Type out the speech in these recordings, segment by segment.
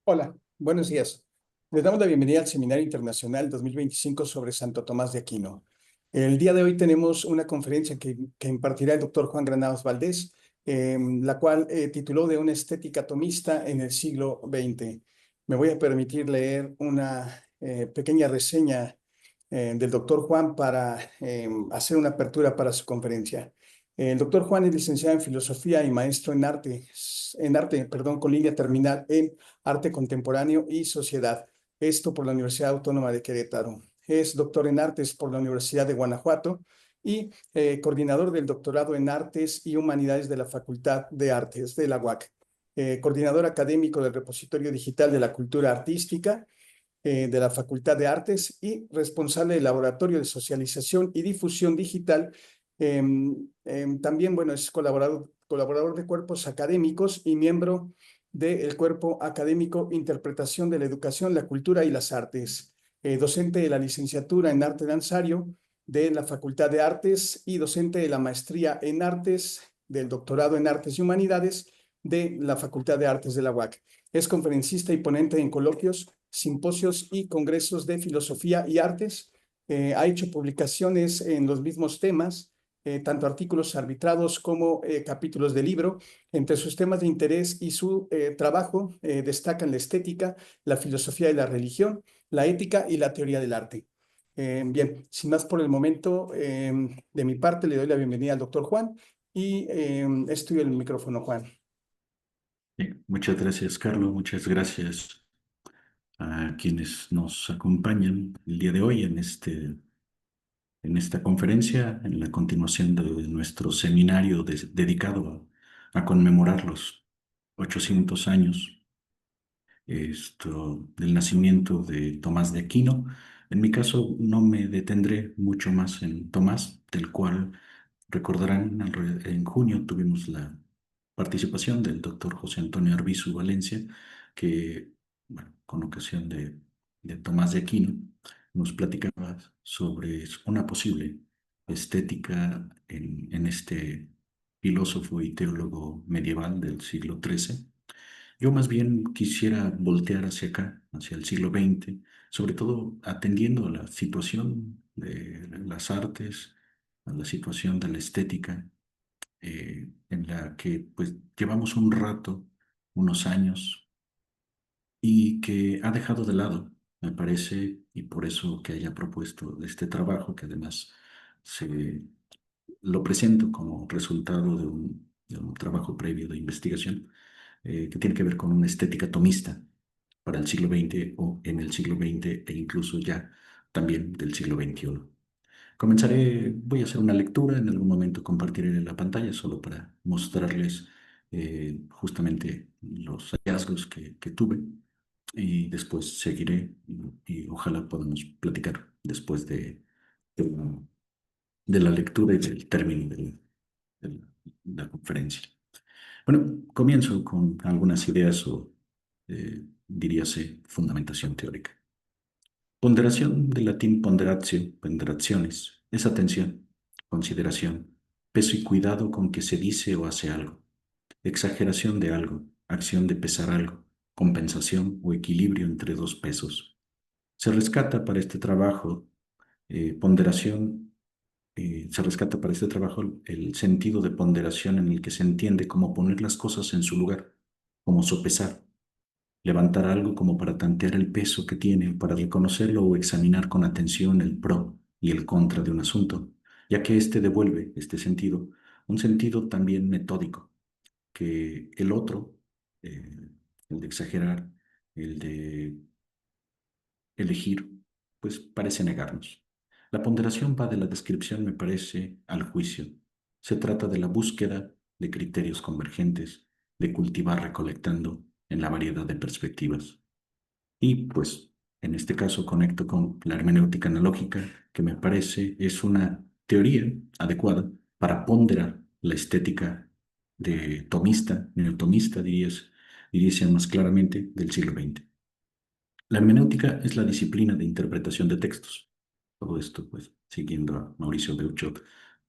Hola, buenos días. Les damos la bienvenida al Seminario Internacional 2025 sobre Santo Tomás de Aquino. El día de hoy tenemos una conferencia que impartirá el doctor Juan Granados Valdés, la cual tituló de una estética tomista en el siglo XX. Me voy a permitir leer una pequeña reseña del doctor Juan para hacer una apertura para su conferencia. El doctor Juan es licenciado en Filosofía y maestro perdón, con línea terminal en Arte Contemporáneo y Sociedad. Esto por la Universidad Autónoma de Querétaro. Es doctor en Artes por la Universidad de Guanajuato y coordinador del doctorado en Artes y Humanidades de la Facultad de Artes de la UAC. Coordinador académico del Repositorio Digital de la Cultura Artística de la Facultad de Artes y responsable del Laboratorio de Socialización y Difusión Digital. También, bueno, es colaborador de cuerpos académicos y miembro del Cuerpo Académico Interpretación de la Educación, la Cultura y las Artes. Docente de la licenciatura en Arte Danzario de la Facultad de Artes y docente de la maestría en Artes, del doctorado en Artes y Humanidades de la Facultad de Artes de la UAC. Es conferencista y ponente en coloquios, simposios y congresos de filosofía y artes. Ha hecho publicaciones en los mismos temas, tanto artículos arbitrados como capítulos de libro. Entre sus temas de interés y su trabajo destacan la estética, la filosofía de la religión, la ética y la teoría del arte. Bien, sin más por el momento, de mi parte le doy la bienvenida al doctor Juan y es tuyo el micrófono, Juan. Muchas gracias, Carlos. Muchas gracias a quienes nos acompañan el día de hoy en esta conferencia, en la continuación de nuestro seminario dedicado a conmemorar los 800 años del nacimiento de Tomás de Aquino. En mi caso, no me detendré mucho más en Tomás, del cual recordarán, en junio tuvimos la participación del doctor José Antonio Arbizu Valencia, que, bueno, con ocasión de Tomás de Aquino, nos platicaba sobre una posible estética en este filósofo y teólogo medieval del siglo XIII. Yo más bien quisiera voltear hacia acá, hacia el siglo XX, sobre todo atendiendo a la situación de las artes, a la situación de la estética, en la que pues llevamos un rato, unos años, y que ha dejado de lado, me parece, y por eso que haya propuesto este trabajo, que además se lo presento como resultado de un trabajo previo de investigación, que tiene que ver con una estética tomista para el siglo XX o en el siglo XX e incluso ya también del siglo XXI. Voy a hacer una lectura, en algún momento compartiré la pantalla solo para mostrarles justamente los hallazgos que tuve y después seguiré y ojalá podamos platicar después de la lectura y del término de la conferencia. Bueno, comienzo con algunas ideas o diríase fundamentación teórica. Ponderación del latín ponderatio, ponderaciones, es atención, consideración, peso y cuidado con que se dice o hace algo, exageración de algo, acción de pesar algo, compensación o equilibrio entre dos pesos. Se rescata para este trabajo ponderación, se rescata para este trabajo el sentido de ponderación en el que se entiende como poner las cosas en su lugar, como sopesar, levantar algo como para tantear el peso que tiene, para reconocerlo o examinar con atención el pro y el contra de un asunto, ya que éste devuelve este sentido, un sentido también metódico, que el otro, el de exagerar, el de elegir, pues parece negarnos. La ponderación va de la descripción, me parece, al juicio. Se trata de la búsqueda de criterios convergentes, de cultivar recolectando en la variedad de perspectivas. Y pues en este caso conecto con la hermenéutica analógica, que me parece es una teoría adecuada para ponderar la estética de tomista, neotomista, diríase más claramente, del siglo XX. La hermenéutica es la disciplina de interpretación de textos. Todo esto, pues, siguiendo a Mauricio Beuchot,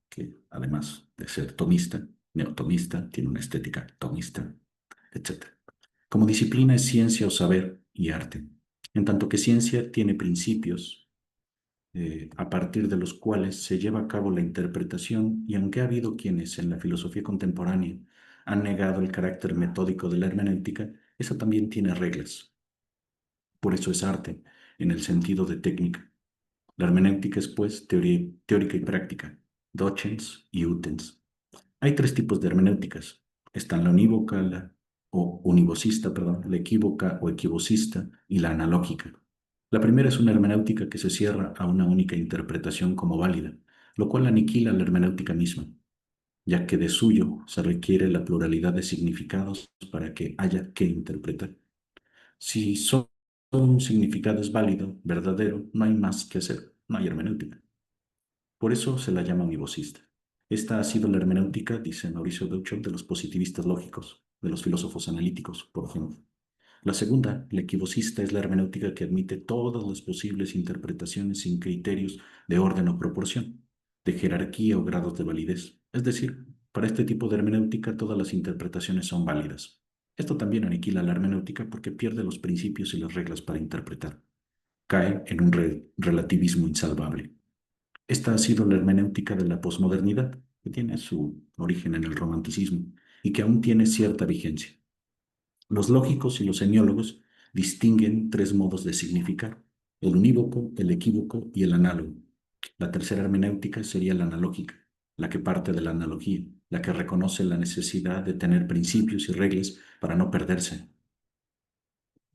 que además de ser tomista, neotomista, tiene una estética tomista, etc. Como disciplina es ciencia o saber y arte, en tanto que ciencia tiene principios a partir de los cuales se lleva a cabo la interpretación, y aunque ha habido quienes en la filosofía contemporánea han negado el carácter metódico de la hermenéutica, esa también tiene reglas. Por eso es arte, en el sentido de técnica. La hermenéutica es, pues, teórica y práctica, docens y utens. Hay tres tipos de hermenéuticas. Están la unívoca, o univocista, perdón, la equívoca o equivocista y la analógica. La primera es una hermenéutica que se cierra a una única interpretación como válida, lo cual aniquila la hermenéutica misma, ya que de suyo se requiere la pluralidad de significados para que haya que interpretar. Si solo un significado es válido, verdadero, no hay más que hacer, no hay hermenéutica. Por eso se la llama univocista. Esta ha sido la hermenéutica, dice Mauricio Duchamp, de los positivistas lógicos, de los filósofos analíticos, por ejemplo. La segunda, la equivocista, es la hermenéutica que admite todas las posibles interpretaciones sin criterios de orden o proporción, de jerarquía o grados de validez. Es decir, para este tipo de hermenéutica todas las interpretaciones son válidas. Esto también aniquila la hermenéutica porque pierde los principios y las reglas para interpretar. Cae en un relativismo insalvable. Esta ha sido la hermenéutica de la posmodernidad, que tiene su origen en el romanticismo y que aún tiene cierta vigencia. Los lógicos y los semiólogos distinguen tres modos de significar: el unívoco, el equívoco y el análogo. La tercera hermenéutica sería la analógica, la que parte de la analogía, la que reconoce la necesidad de tener principios y reglas para no perderse,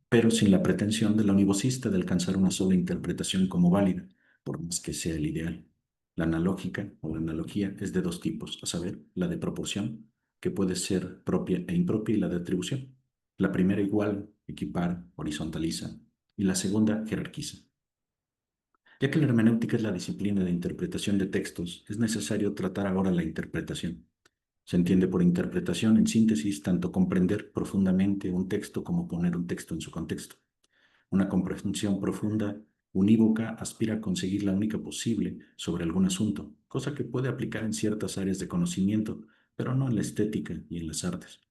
pero sin la pretensión de la univocista de alcanzar una sola interpretación como válida, por más que sea el ideal. La analógica o la analogía es de dos tipos, a saber, la de proporción, que puede ser propia e impropia, y la de atribución. La primera igual, equipara, horizontaliza, y la segunda jerarquiza. Ya que la hermenéutica es la disciplina de interpretación de textos, es necesario tratar ahora la interpretación. Se entiende por interpretación, en síntesis, tanto comprender profundamente un texto como poner un texto en su contexto. Una comprensión profunda, unívoca, aspira a conseguir la única posible sobre algún asunto, cosa que puede aplicar en ciertas áreas de conocimiento, pero no en la estética y en las artes.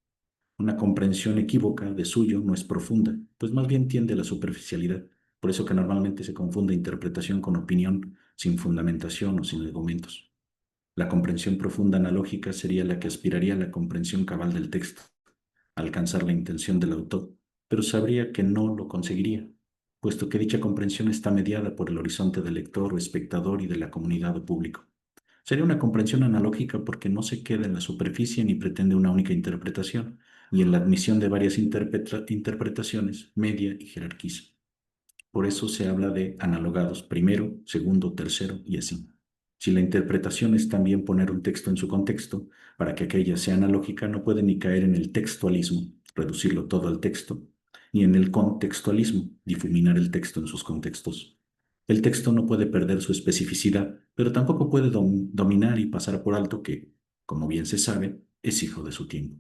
Una comprensión equívoca de suyo no es profunda, pues más bien tiende a la superficialidad, por eso que normalmente se confunde interpretación con opinión sin fundamentación o sin argumentos. La comprensión profunda analógica sería la que aspiraría a la comprensión cabal del texto, a alcanzar la intención del autor, pero sabría que no lo conseguiría, puesto que dicha comprensión está mediada por el horizonte del lector o espectador y de la comunidad o público. Sería una comprensión analógica porque no se queda en la superficie ni pretende una única interpretación, y en la admisión de varias interpretaciones media y jerarquiza. Por eso se habla de analogados primero, segundo, tercero y así. Si la interpretación es también poner un texto en su contexto, para que aquella sea analógica, no puede ni caer en el textualismo, reducirlo todo al texto, ni en el contextualismo, difuminar el texto en sus contextos. El texto no puede perder su especificidad, pero tampoco puede dominar y pasar por alto que, como bien se sabe, es hijo de su tiempo.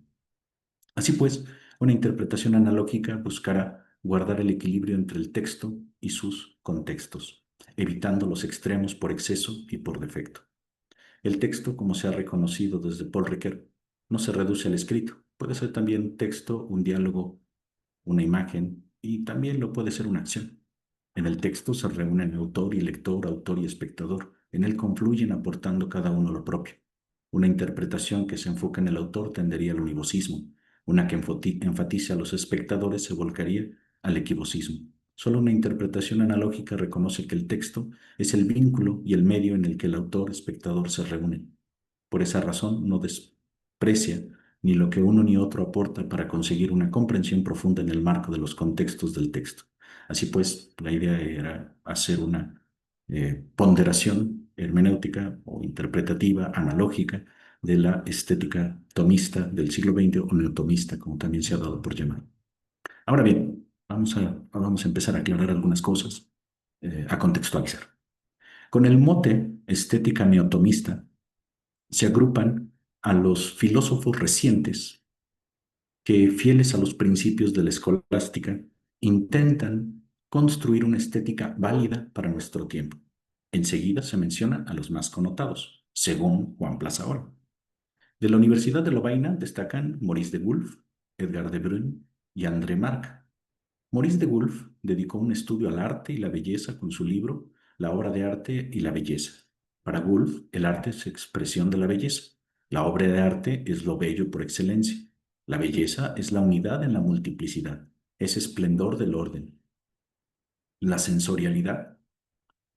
Así pues, una interpretación analógica buscará guardar el equilibrio entre el texto y sus contextos, evitando los extremos por exceso y por defecto. El texto, como se ha reconocido desde Paul Ricoeur, no se reduce al escrito. Puede ser también texto, un diálogo, una imagen, y también lo puede ser una acción. En el texto se reúnen autor y lector, autor y espectador. En él confluyen aportando cada uno lo propio. Una interpretación que se enfoca en el autor tendería al univocismo. Una que enfatiza a los espectadores se volcaría al equivocismo. Solo una interpretación analógica reconoce que el texto es el vínculo y el medio en el que el autor-espectador se reúnen. Por esa razón no desprecia ni lo que uno ni otro aporta para conseguir una comprensión profunda en el marco de los contextos del texto. Así pues, la idea era hacer una ponderación hermenéutica o interpretativa, analógica, de la estética tomista del siglo XX o neotomista, como también se ha dado por llamar. Ahora bien, vamos a empezar a aclarar algunas cosas, a contextualizar. Con el mote estética neotomista se agrupan a los filósofos recientes que, fieles a los principios de la escolástica, intentan construir una estética válida para nuestro tiempo. Enseguida se menciona a los más connotados, según Juan Plazaola. De la Universidad de Lovaina destacan Maurice de Wulf, Edgar de Bruyne y André Marc. Maurice de Woolf dedicó un estudio al arte y la belleza con su libro La obra de arte y la belleza. Para Woolf, el arte es expresión de la belleza. La obra de arte es lo bello por excelencia. La belleza es la unidad en la multiplicidad, es esplendor del orden. La sensorialidad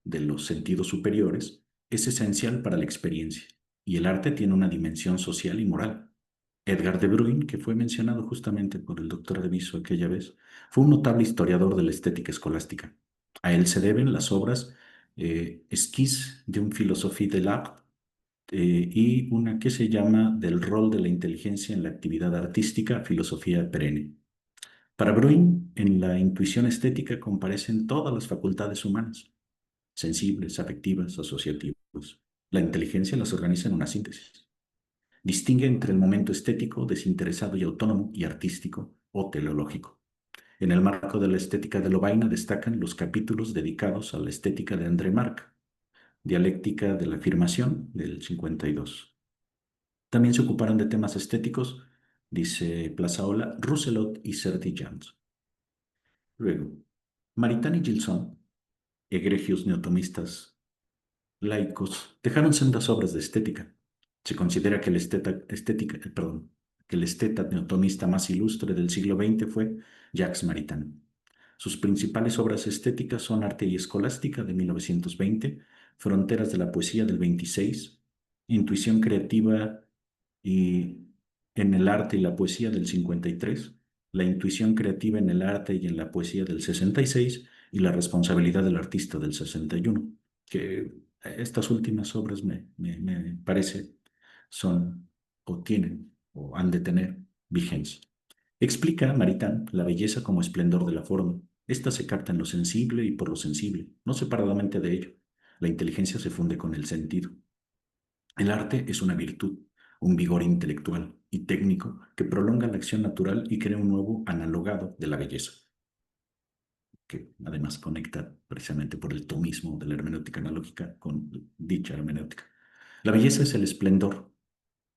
de los sentidos superiores es esencial para la experiencia, y el arte tiene una dimensión social y moral. Edgar de Bruyne, que fue mencionado justamente por el doctor de Viso aquella vez, fue un notable historiador de la estética escolástica. A él se deben las obras Esquisse de un philosophie de l'art y una que se llama Del rol de la inteligencia en la actividad artística, filosofía perenne. Para Bruyne, en la intuición estética comparecen todas las facultades humanas, sensibles, afectivas, asociativas. La inteligencia las organiza en una síntesis. Distingue entre el momento estético, desinteresado y autónomo, y artístico o teleológico. En el marco de la estética de Lovaina destacan los capítulos dedicados a la estética de André Marc, dialéctica de la afirmación del 52. También se ocuparon de temas estéticos, dice Plazaola, Rousselot y Serdi-Jans. Luego, Maritain y Gilson, egregios neotomistas laicos, dejaron sendas obras de estética. Se considera que que el esteta neotomista más ilustre del siglo XX fue Jacques Maritain. Sus principales obras estéticas son Arte y Escolástica de 1920, Fronteras de la Poesía del 26, Intuición Creativa y en el Arte y la Poesía del 53, La Intuición Creativa en el Arte y en la Poesía del 66 y La Responsabilidad del Artista del 61, que estas últimas obras me parece son o tienen o han de tener vigencia. Explica Maritain la belleza como esplendor de la forma. Esta se capta en lo sensible y por lo sensible, no separadamente de ello. La inteligencia se funde con el sentido. El arte es una virtud, un vigor intelectual y técnico que prolonga la acción natural y crea un nuevo analogado de la belleza, que además conecta precisamente por el tomismo de la hermenéutica analógica con dicha hermenéutica. La belleza es el esplendor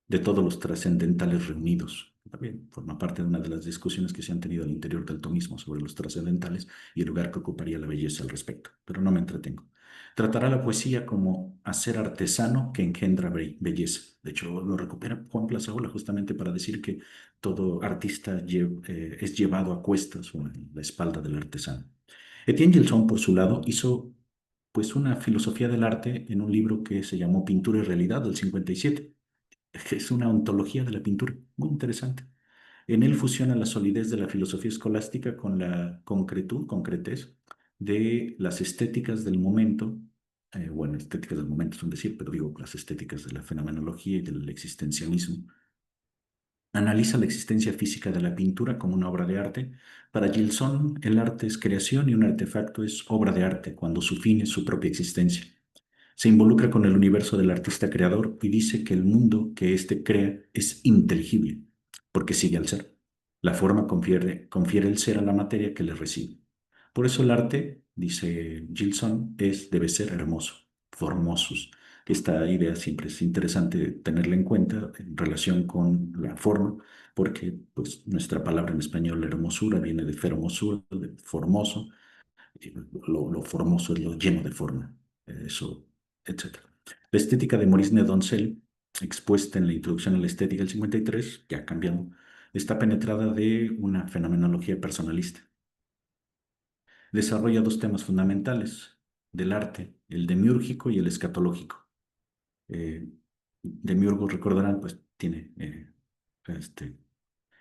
de todos los trascendentales reunidos. También forma parte de una de las discusiones que se han tenido al interior del tomismo sobre los trascendentales y el lugar que ocuparía la belleza al respecto, pero no me entretengo. Tratará la poesía como hacer artesano que engendra belleza. De hecho, lo recupera Juan Plazaola justamente para decir que todo artista es llevado a cuestas o en la espalda del artesano. Etienne Gilson, por su lado, hizo pues una filosofía del arte en un libro que se llamó Pintura y Realidad del 57, que es una ontología de la pintura, muy interesante. En él fusiona la solidez de la filosofía escolástica con la concretez de las estéticas del momento. Bueno, estéticas del momento es un decir, pero digo las estéticas de la fenomenología y del existencialismo. Analiza la existencia física de la pintura como una obra de arte. Para Gilson, el arte es creación y un artefacto es obra de arte cuando su fin es su propia existencia. Se involucra con el universo del artista creador y dice que el mundo que éste crea es inteligible, porque sigue al ser. La forma confiere el ser a la materia que le recibe. Por eso el arte, dice Gilson, debe ser hermoso, formosus. Esta idea siempre es interesante tenerla en cuenta en relación con la forma, porque pues, nuestra palabra en español, hermosura, viene de fermosura, de formoso, y lo formoso es lo lleno de forma, eso, etcétera. La estética de Maurice Nedoncel, expuesta en la introducción a la estética del 53, ya cambiando, está penetrada de una fenomenología personalista. Desarrolla dos temas fundamentales del arte, el demiúrgico y el escatológico. Demiurgo, recordarán, pues tiene este,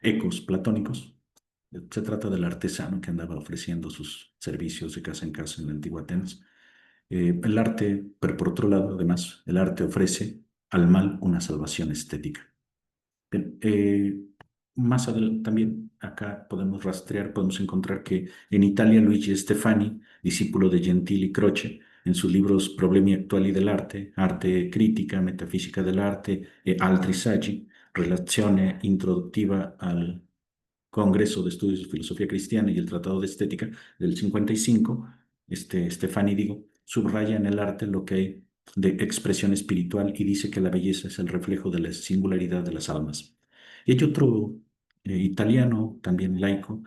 ecos platónicos. Se trata del artesano que andaba ofreciendo sus servicios de casa en casa en la antigua Atenas. El arte, pero por otro lado, además, el arte ofrece al mal una salvación estética. Bien, más adelante también acá podemos rastrear, podemos encontrar que en Italia Luigi Stefani, discípulo de Gentili Croce, en sus libros Problemi Actuali del Arte, Arte Crítica, Metafísica del Arte e Altri Saggi, Relazione Introduttiva al Congreso de Estudios de Filosofía Cristiana y el Tratado de Estética del 55, Stefani, digo, subraya en el arte lo que hay de expresión espiritual y dice que la belleza es el reflejo de la singularidad de las almas. Y hay otro italiano, también laico,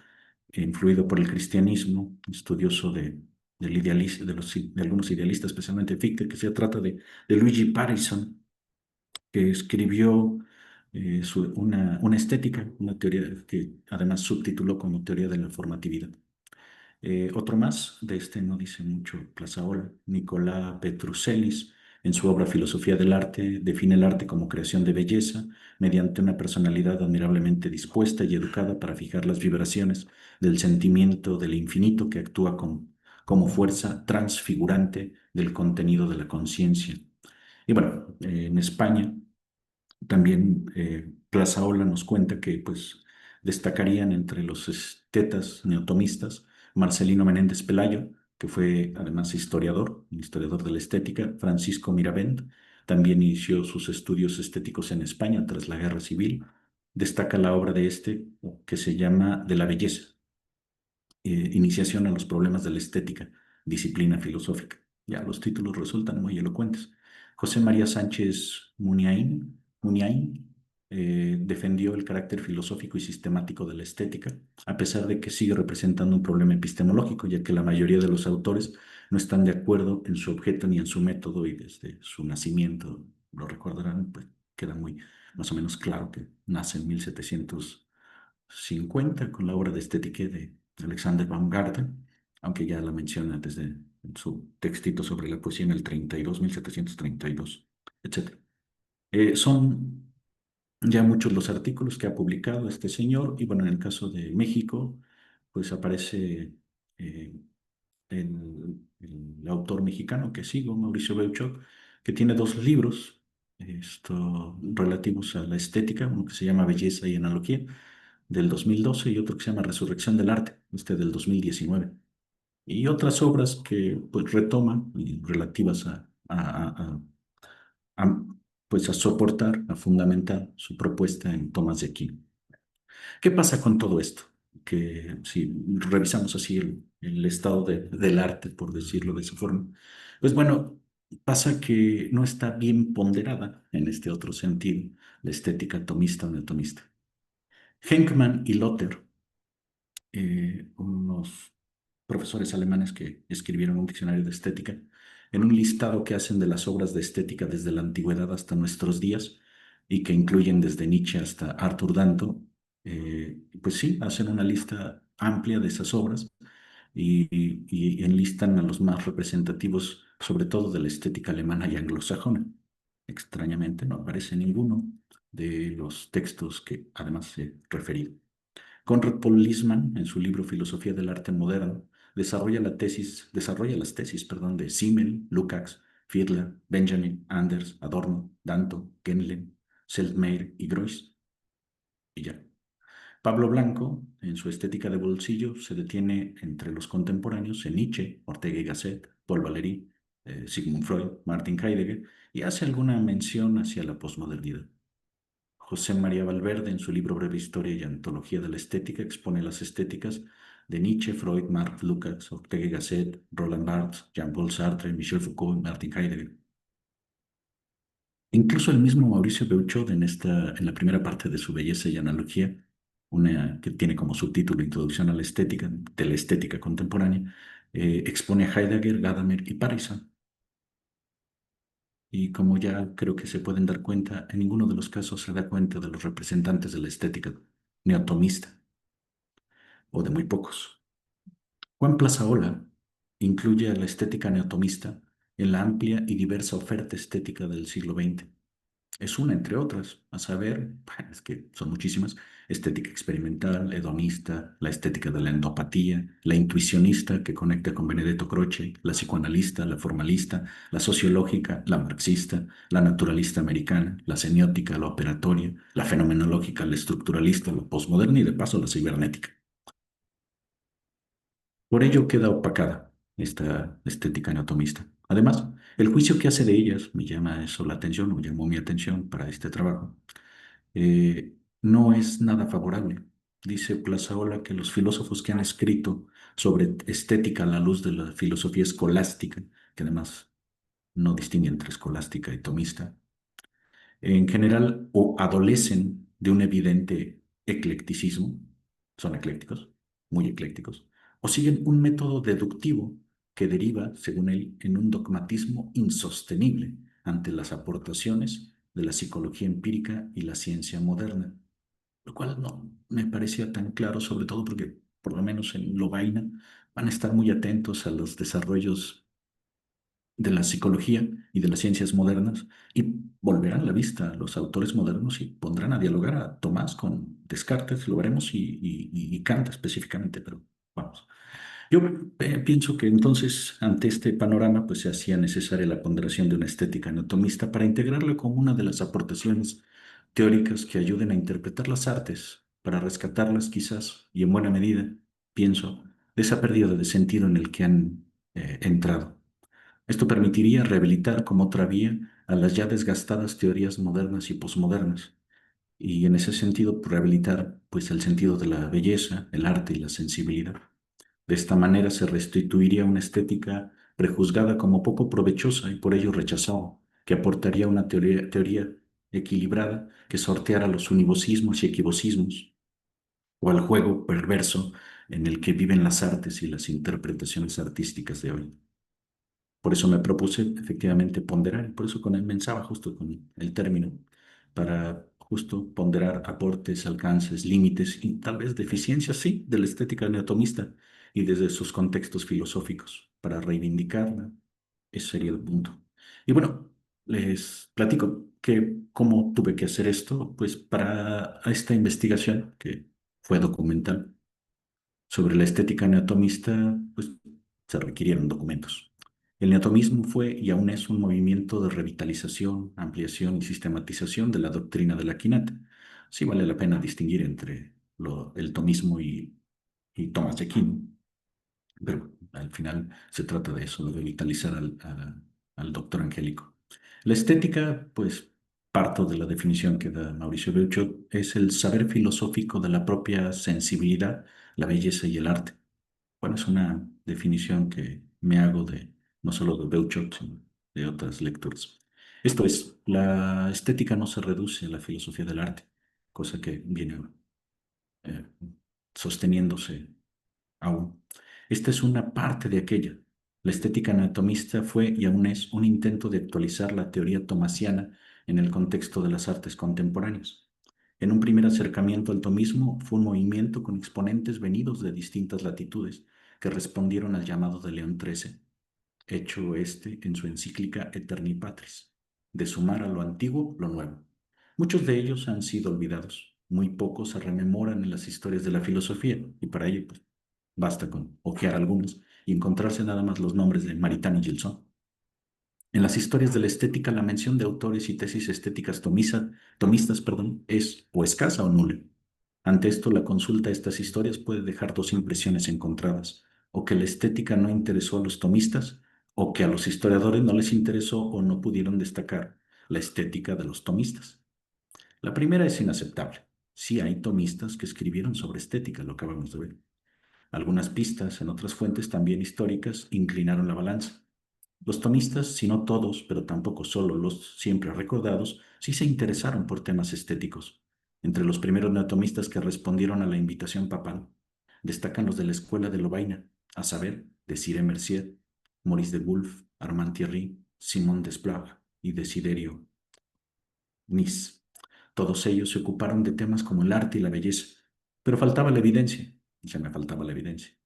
influido por el cristianismo, estudioso de algunos idealistas, especialmente Fichte, que se trata de Luigi Parison, que escribió una estética, una teoría que además subtituló como teoría de la formatividad. Otro más, de este no dice mucho Plazaola, Nicolás Petruselis, en su obra Filosofía del Arte, define el arte como creación de belleza mediante una personalidad admirablemente dispuesta y educada para fijar las vibraciones del sentimiento del infinito que actúa como fuerza transfigurante del contenido de la conciencia. Y bueno, en España también Plazaola nos cuenta que pues destacarían entre los estetas neotomistas Marcelino Menéndez Pelayo, que fue además historiador, un historiador de la estética, Francisco Miravent, también inició sus estudios estéticos en España tras la Guerra Civil. Destaca la obra de este que se llama De la belleza, Iniciación a los problemas de la estética, disciplina filosófica. Ya los títulos resultan muy elocuentes. José María Sánchez Muniain defendió el carácter filosófico y sistemático de la estética, a pesar de que sigue representando un problema epistemológico, ya que la mayoría de los autores no están de acuerdo en su objeto ni en su método, y desde su nacimiento, lo recordarán, pues queda muy más o menos claro que nace en 1750 con la obra de Estética de Alexander Baumgarten, aunque ya la menciona desde su textito sobre la poesía en el 32, 1732, etc. Son ya muchos los artículos que ha publicado este señor, y bueno, en el caso de México, pues aparece eh, el autor mexicano que sigo, Mauricio Beucho, que tiene dos libros relativos a la estética, uno que se llama Belleza y Analogía, del 2012, y otro que se llama Resurrección del Arte, del 2019. Y otras obras que pues retoman relativas a, pues a soportar, a fundamentar su propuesta en Tomás de Aquino. ¿Qué pasa con todo esto? Que si revisamos así el estado del arte, por decirlo de esa forma, pues bueno, pasa que no está bien ponderada en este otro sentido, la estética tomista o neotomista. Henkmann y Lotter, unos profesores alemanes que escribieron un diccionario de estética, en un listado que hacen de las obras de estética desde la antigüedad hasta nuestros días y que incluyen desde Nietzsche hasta Arthur Danto, pues sí, hacen una lista amplia de esas obras y enlistan a los más representativos, sobre todo de la estética alemana y anglosajona. Extrañamente no aparece ninguno de los textos que además he referido. Conrad Paul Lisman, en su libro Filosofía del Arte Moderno, desarrolla las tesis, perdón, de Simmel, Lukács, Fiedler, Benjamin, Anders, Adorno, Danto, Genslen, Seltmeier y Greuze. Y ya. Pablo Blanco, en su Estética de Bolsillo, se detiene entre los contemporáneos en Nietzsche, Ortega y Gasset, Paul Valéry, Sigmund Freud, Martin Heidegger, y hace alguna mención hacia la posmodernidad. José María Valverde, en su libro Breve Historia y Antología de la Estética, expone las estéticas de Nietzsche, Freud, Marx, Lukács, Ortega y Gasset, Roland Barthes, Jean-Paul Sartre, Michel Foucault y Martin Heidegger. Incluso el mismo Mauricio Beuchot, en la primera parte de su Belleza y Analogía, una que tiene como subtítulo Introducción a la Estética, de la Estética Contemporánea, expone a Heidegger, Gadamer y Parison. Y como ya creo que se pueden dar cuenta, en ninguno de los casos se da cuenta de los representantes de la estética neotomista, o de muy pocos. Juan Plazaola incluye a la estética neotomista en la amplia y diversa oferta estética del siglo XX. Es una, entre otras, a saber, es que son muchísimas: estética experimental, hedonista, la estética de la endopatía, la intuicionista que conecta con Benedetto Croce, la psicoanalista, la formalista, la sociológica, la marxista, la naturalista americana, la semiótica, la operatoria, la fenomenológica, la estructuralista, la posmoderna y de paso la cibernética. Por ello queda opacada esta estética anatomista. Además, el juicio que hace de ellas me llama eso la atención, o llamó mi atención para este trabajo, no es nada favorable. Dice Plazaola que los filósofos que han escrito sobre estética a la luz de la filosofía escolástica, que además no distingue entre escolástica y tomista, en general o adolecen de un evidente eclecticismo, son eclécticos, muy eclécticos, o siguen un método deductivo que deriva, según él, en un dogmatismo insostenible ante las aportaciones de la psicología empírica y la ciencia moderna, lo cual no me parecía tan claro, sobre todo porque, por lo menos en Lovaina, van a estar muy atentos a los desarrollos de la psicología y de las ciencias modernas y volverán la vista a los autores modernos y pondrán a dialogar a Tomás con Descartes, lo veremos, y Kant específicamente, pero vamos. Yo pienso que entonces, ante este panorama, pues se hacía necesaria la ponderación de una estética anatomista para integrarla como una de las aportaciones teóricas que ayuden a interpretar las artes, para rescatarlas quizás, y en buena medida, pienso, de esa pérdida de sentido en el que han entrado. Esto permitiría rehabilitar como otra vía a las ya desgastadas teorías modernas y posmodernas, y en ese sentido rehabilitar pues el sentido de la belleza, el arte y la sensibilidad. De esta manera se restituiría una estética prejuzgada como poco provechosa y por ello rechazada, que aportaría una teoría equilibrada que sorteara los univocismos y equivocismos, o al juego perverso en el que viven las artes y las interpretaciones artísticas de hoy. Por eso me propuse efectivamente ponderar, y por eso comenzaba justo con el término, para justo ponderar aportes, alcances, límites y tal vez deficiencias, sí, de la estética neotomista y desde sus contextos filosóficos, para reivindicarla. Ese sería el punto. Y bueno, les platico que cómo tuve que hacer esto, pues para esta investigación, que fue documental, sobre la estética neotomista, pues se requirieron documentos. El neotomismo fue y aún es un movimiento de revitalización, ampliación y sistematización de la doctrina de la quinata. Sí vale la pena distinguir entre el tomismo y Tomás de Aquino, pero al final se trata de eso, de revitalizar al doctor angélico. La estética, pues parto de la definición que da Mauricio Beuchat, es el saber filosófico de la propia sensibilidad, la belleza y el arte. Bueno, es una definición que me hago de no solo de Beuchat, sino de otras lecturas. Esto es, la estética no se reduce a la filosofía del arte, cosa que viene eh, sosteniéndose aún. Esta es una parte de aquella. La estética anatomista fue y aún es un intento de actualizar la teoría tomasiana en el contexto de las artes contemporáneas. En un primer acercamiento al tomismo fue un movimiento con exponentes venidos de distintas latitudes que respondieron al llamado de León XIII, hecho este en su encíclica Eterni Patris, de sumar a lo antiguo lo nuevo. Muchos de ellos han sido olvidados, muy pocos se rememoran en las historias de la filosofía, y para ello pues, basta con hojear algunos y encontrarse nada más los nombres de Maritain y Gilson. En las historias de la estética, la mención de autores y tesis estéticas tomistas, es o escasa o nula. Ante esto, la consulta de estas historias puede dejar dos impresiones encontradas, o que la estética no interesó a los tomistas, o que a los historiadores no les interesó o no pudieron destacar la estética de los tomistas. La primera es inaceptable. Sí hay tomistas que escribieron sobre estética, lo acabamos de ver. Algunas pistas en otras fuentes también históricas inclinaron la balanza. Los tomistas, si no todos, pero tampoco solo los siempre recordados, sí se interesaron por temas estéticos. Entre los primeros neotomistas que respondieron a la invitación papal, destacan los de la escuela de Lovaina, a saber, Desiré Mercier, Maurice de Woolf, Armand Thierry, Simon Desplages y Desiderio Nice. Todos ellos se ocuparon de temas como el arte y la belleza, pero faltaba la evidencia, ya me faltaba la evidencia.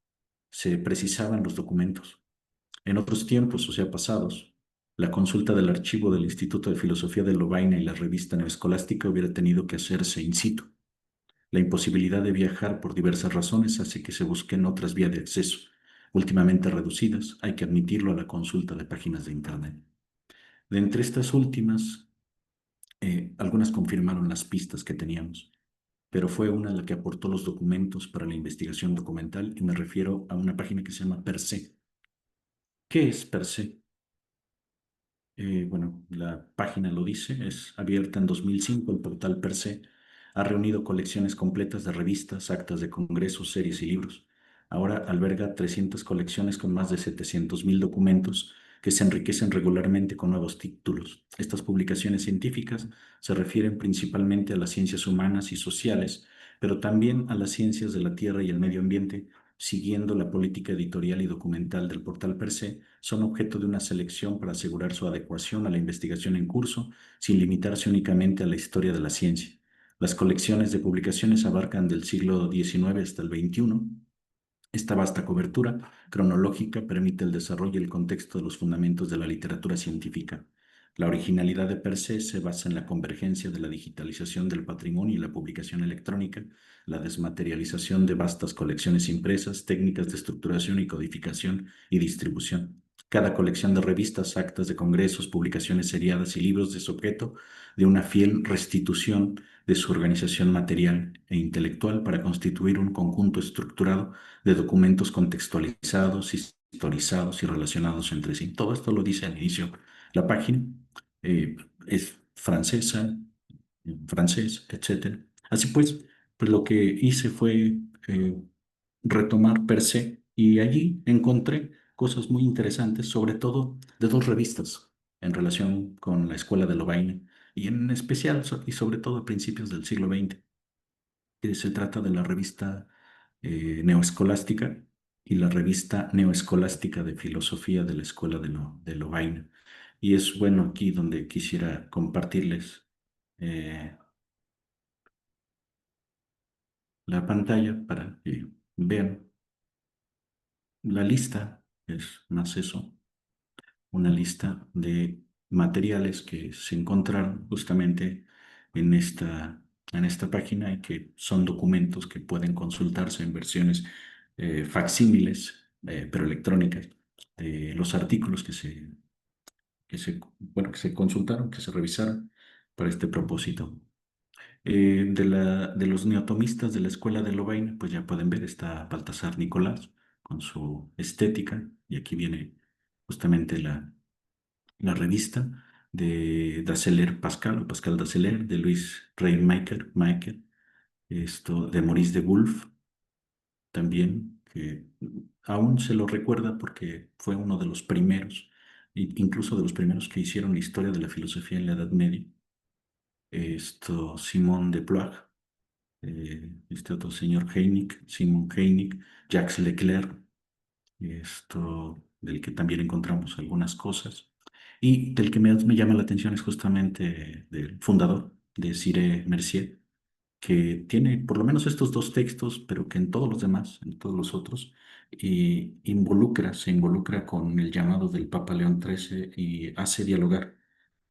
Se precisaban los documentos. En otros tiempos, o sea, pasados, la consulta del archivo del Instituto de Filosofía de Lovaina y la revista Neoescolástica hubiera tenido que hacerse in situ. La imposibilidad de viajar por diversas razones hace que se busquen otras vías de acceso, últimamente reducidas, hay que admitirlo, a la consulta de páginas de Internet. De entre estas últimas, algunas confirmaron las pistas que teníamos, pero fue una la que aportó los documentos para la investigación documental y me refiero a una página que se llama Per Se. ¿Qué es Per Se? Bueno, la página lo dice, es abierta en 2005. El portal Per Se ha reunido colecciones completas de revistas, actas de congresos, series y libros. Ahora alberga 300 colecciones con más de 700.000 documentos que se enriquecen regularmente con nuevos títulos. Estas publicaciones científicas se refieren principalmente a las ciencias humanas y sociales, pero también a las ciencias de la Tierra y el medio ambiente, siguiendo la política editorial y documental del portal per se, son objeto de una selección para asegurar su adecuación a la investigación en curso, sin limitarse únicamente a la historia de la ciencia. Las colecciones de publicaciones abarcan del siglo XIX hasta el XXI. Esta vasta cobertura cronológica permite el desarrollo y el contexto de los fundamentos de la literatura científica. La originalidad de per se basa en la convergencia de la digitalización del patrimonio y la publicación electrónica, la desmaterialización de vastas colecciones impresas, técnicas de estructuración y codificación y distribución. Cada colección de revistas, actas de congresos, publicaciones seriadas y libros es objeto de una fiel restitución de su organización material e intelectual para constituir un conjunto estructurado de documentos contextualizados, historizados y relacionados entre sí. Todo esto lo dice al inicio la página. Es francesa, en francés, etcétera. Así pues lo que hice fue retomar per se y allí encontré cosas muy interesantes, sobre todo de dos revistas en relación con la escuela de Lovaina y en especial y sobre todo a principios del siglo XX. Se trata de la revista Neoescolástica y la revista Neoescolástica de Filosofía de la Escuela de Lovaina. Y es bueno aquí donde quisiera compartirles eh, la pantalla para que vean la lista, es más eso, una lista de materiales que se encontraron justamente en en esta página y que son documentos que pueden consultarse en versiones facsímiles, pero electrónicas, de los artículos que se consultaron, que se revisaron para este propósito. De los neotomistas de la escuela de Lovaina, pues ya pueden ver, está Baltasar Nicolás con su estética, y aquí viene justamente la revista de Daceler Pascal, o Pascal Daceler, de Luis Reinmaker, esto de Maurice de Wulf, también, que aún se lo recuerda porque fue uno de los primeros, incluso de los primeros que hicieron la historia de la filosofía en la Edad Media. Esto, Simón de Ploag, este otro señor Heinig, Simon Heinig, Jacques Leclerc, esto del que también encontramos algunas cosas. Y del que me llama la atención es justamente del fundador de Cire Mercier, que tiene por lo menos estos dos textos, pero que en todos los demás, en todos los otros, se involucra con el llamado del Papa León XIII y hace dialogar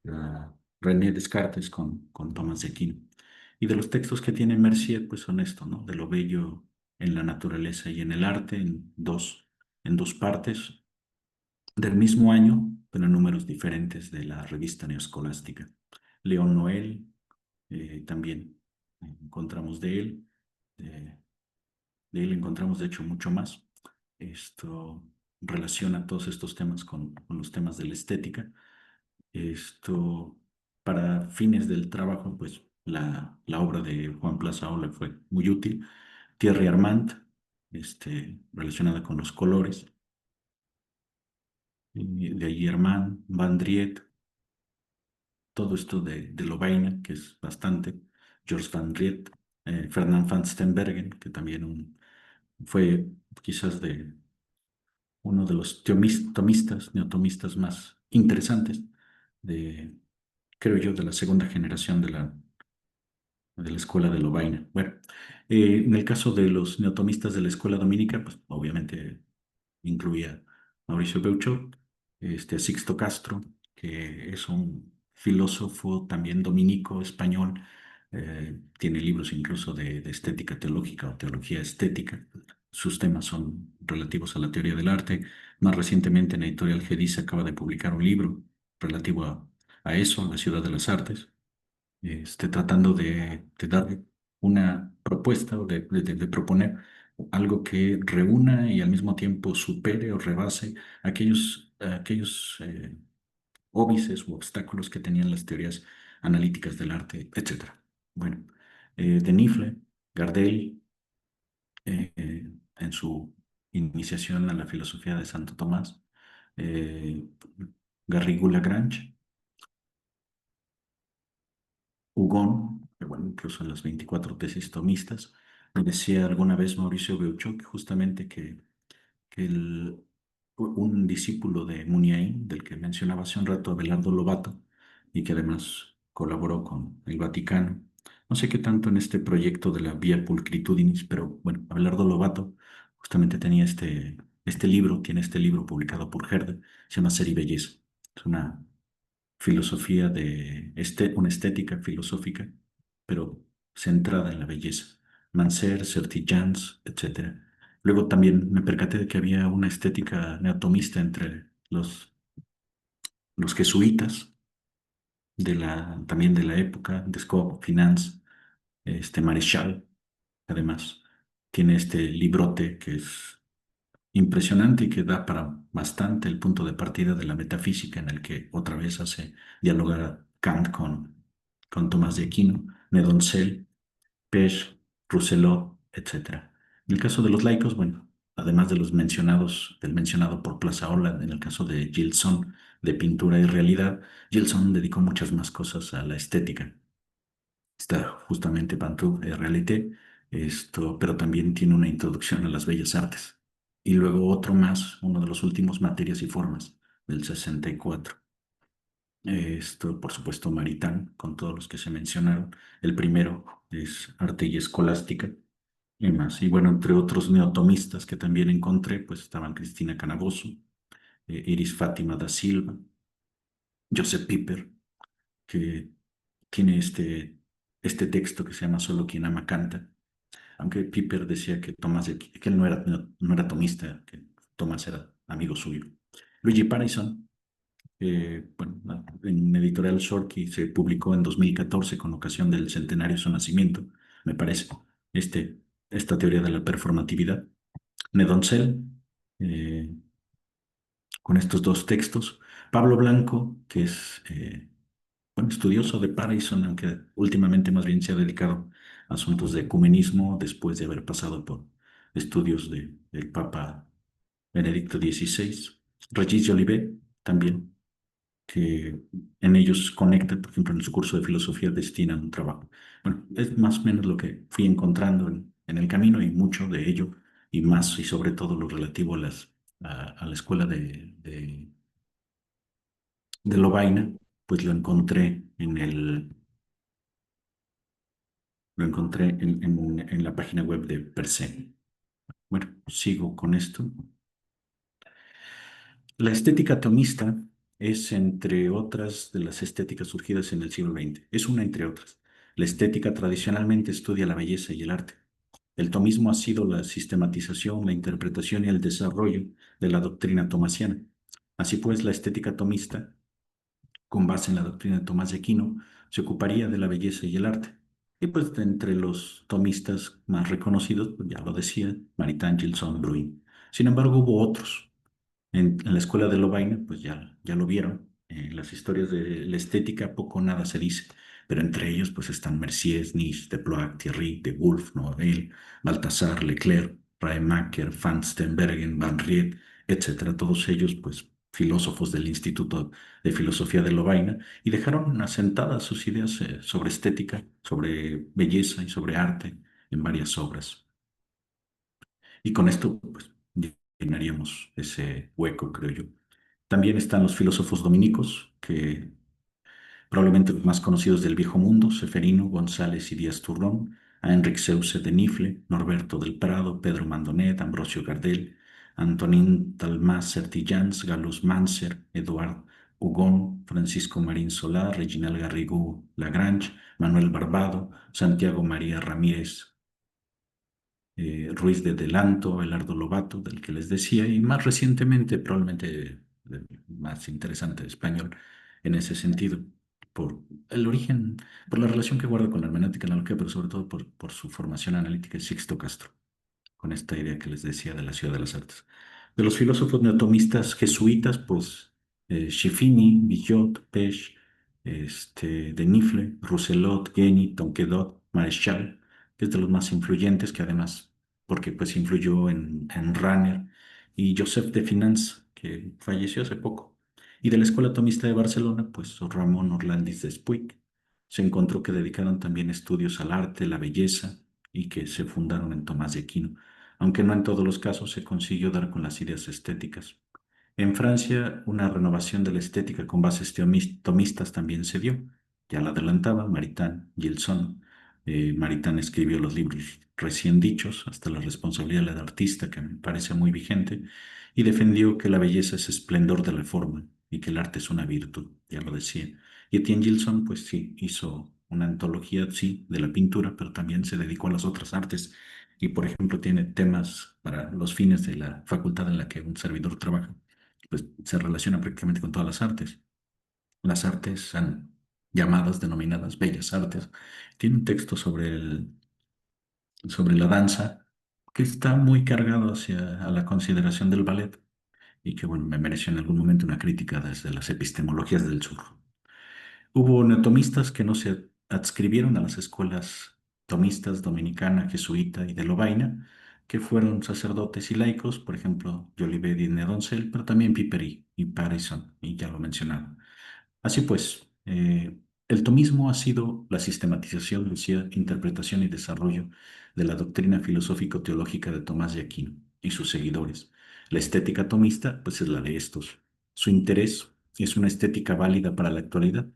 a René Descartes con Tomás de Aquino. Y de los textos que tiene Mercier, pues son esto, ¿no? De lo bello en la naturaleza y en el arte, en dos partes del mismo año, pero en números diferentes de la revista Neoscolástica. León Noel, también encontramos de, de él encontramos de hecho mucho más. Esto relaciona todos estos temas con los temas de la estética. Esto, para fines del trabajo, pues la obra de Juan Plaza Ola fue muy útil. Thierry Armand, relacionada con los colores. Y de allí Armand, Van Driet, todo esto de Lovaina, que es bastante. George Van Driet, Fernand van Steenbergen, que también fue quizás uno de los tomistas, neotomistas más interesantes, de, creo yo, de la segunda generación de la escuela de Lovaina. Bueno, en el caso de los neotomistas de la escuela dominica, pues obviamente incluía Mauricio Beuchot, Sixto Castro, que es un filósofo también dominico español, tiene libros incluso de estética teológica o teología estética. Sus temas son relativos a la teoría del arte. Más recientemente en la editorial Gediz acaba de publicar un libro relativo a eso, a la ciudad de las artes, tratando de darle una propuesta o de proponer algo que reúna y al mismo tiempo supere o rebase aquellos óbices u obstáculos que tenían las teorías analíticas del arte, etcétera. Bueno, de Nifle, Gardel, en su iniciación a la filosofía de Santo Tomás, eh, Garrigou Lagrange, Hugon, que bueno, incluso en las 24 tesis tomistas. Me decía alguna vez Mauricio Beuchot justamente que un discípulo de Muniain, del que mencionaba hace un rato, Abelardo Lobato, y que además colaboró con el Vaticano, no sé qué tanto en este proyecto de la Via Pulchritudinis, pero bueno, Abelardo Lobato justamente tenía este libro, tiene este libro publicado por Herder, se llama Ser y Belleza. Es una filosofía una estética filosófica, pero centrada en la belleza. Manser, Sertillans, etcétera. Luego también me percaté de que había una estética neotomista entre los jesuitas también de la época, Descamps, Finance, Marechal, además. Tiene este librote que es impresionante y que da para bastante el punto de partida de la metafísica en el que otra vez hace dialogar a Kant con Tomás de Aquino, Medoncel, Pesch, Rousselot, etc. En el caso de los laicos, bueno, además de los mencionados, del mencionado por Plazaola, en el caso de Gilson, de pintura y realidad, Gilson dedicó muchas más cosas a la estética. Está justamente Pantouf et Réalité, pero también tiene una introducción a las bellas artes. Y luego otro más, uno de los últimos, Materias y Formas, del 64. Por supuesto, Maritain, con todos los que se mencionaron. El primero es Arte y Escolástica y más. Y bueno, entre otros neotomistas que también encontré, pues estaban Cristina Canaboso, Iris Fátima da Silva, Joseph Piper, que tiene este texto que se llama Solo quien ama canta, aunque Piper decía que que él no era tomista, que Tomás era amigo suyo. Luigi Parison, bueno, en Editorial Shorty se publicó en 2014 con ocasión del centenario de su nacimiento, me parece, este, esta teoría de la performatividad. Nedoncel, eh, con estos dos textos. Pablo Blanco, que es bueno, estudioso de Parison, aunque últimamente más bien se ha dedicado a asuntos de ecumenismo después de haber pasado por estudios del Papa Benedicto XVI. Regis Jolivet, también, que en ellos conecta, por ejemplo, en su curso de filosofía destina un trabajo. Bueno, es más o menos lo que fui encontrando en el camino y mucho de ello, y más y sobre todo lo relativo a la escuela de Lovaina, pues lo encontré en la página web de Per se. Bueno, sigo con esto. La estética atomista es, entre otras, de las estéticas surgidas en el siglo XX. Es una entre otras. La estética tradicionalmente estudia la belleza y el arte. El tomismo ha sido la sistematización, la interpretación y el desarrollo de la doctrina tomasiana. Así pues, la estética tomista, con base en la doctrina de Tomás de Aquino, se ocuparía de la belleza y el arte. Y pues entre los tomistas más reconocidos, pues ya lo decía, Maritain, Gilson, Bruin. Sin embargo, hubo otros. En la escuela de Lovaina, pues ya lo vieron. En las historias de la estética poco o nada se dice, pero entre ellos pues están Mercier, Niche, Deploy, Thierry, de Woolf, Noël, Balthasar, Leclerc, Rademacher, Van Stenbergen, Van Riet, etcétera. Todos ellos pues filósofos del Instituto de Filosofía de Lovaina y dejaron asentadas sus ideas sobre estética, sobre belleza y sobre arte en varias obras. Y con esto, pues, llenaríamos ese hueco, creo yo. También están los filósofos dominicos, que probablemente los más conocidos del Viejo Mundo, Seferino, González y Díaz Turrón, a Enric Seusse de Nifle, Norberto del Prado, Pedro Mandonet, Ambrosio Gardel, Antonín Dalmas Sertillans, Galus Manser, Eduard Hugon, Francisco Marín Solá, Reginald Garrigou Lagrange, Manuel Barbado, Santiago María Ramírez Ruiz de Delanto, Belardo Lobato, del que les decía, y más recientemente, probablemente más interesante español en ese sentido, por el origen, por la relación que guarda con la hermenéutica analógica, pero sobre todo por su formación analítica, Sixto Castro, con esta idea que les decía de la ciudad de las artes. De los filósofos neotomistas jesuitas, pues Schiffini, Villot, Pesch, Denifle, Rousselot, Guény, Tonquedot, Mareschal, que es de los más influyentes, que además, porque pues influyó en Ranner, y Joseph de Finance, que falleció hace poco. Y de la Escuela Tomista de Barcelona, pues Ramón Orlandis de Puig, Se encontró que dedicaron también estudios al arte, la belleza y que se fundaron en Tomás de Aquino, aunque no en todos los casos se consiguió dar con las ideas estéticas. En Francia, una renovación de la estética con bases tomistas también se dio. Ya la adelantaba Maritain, Gilson. Maritain escribió los libros recién dichos, hasta la responsabilidad del artista, que me parece muy vigente, y defendió que la belleza es esplendor de la forma y que el arte es una virtud, ya lo decía. Y Etienne Gilson, pues sí, hizo una antología, sí, de la pintura, pero también se dedicó a las otras artes. Y, por ejemplo, tiene temas para los fines de la facultad en la que un servidor trabaja, pues se relaciona prácticamente con todas las artes. Las artes son llamadas, denominadas bellas artes. Tiene un texto sobre la danza que está muy cargado hacia a la consideración del ballet y que, bueno, me mereció en algún momento una crítica desde las epistemologías del sur. Hubo neotomistas que no se adscribieron a las escuelas tomistas dominicana, jesuita y de Lovaina, que fueron sacerdotes y laicos, por ejemplo, Jolivet y Nedoncel, pero también Piper y Parison, y ya lo mencionaba. Así pues, el tomismo ha sido la sistematización, decía, interpretación y desarrollo de la doctrina filosófico-teológica de Tomás de Aquino y sus seguidores. La estética tomista, pues es la de estos. Su interés es una estética válida para la actualidad.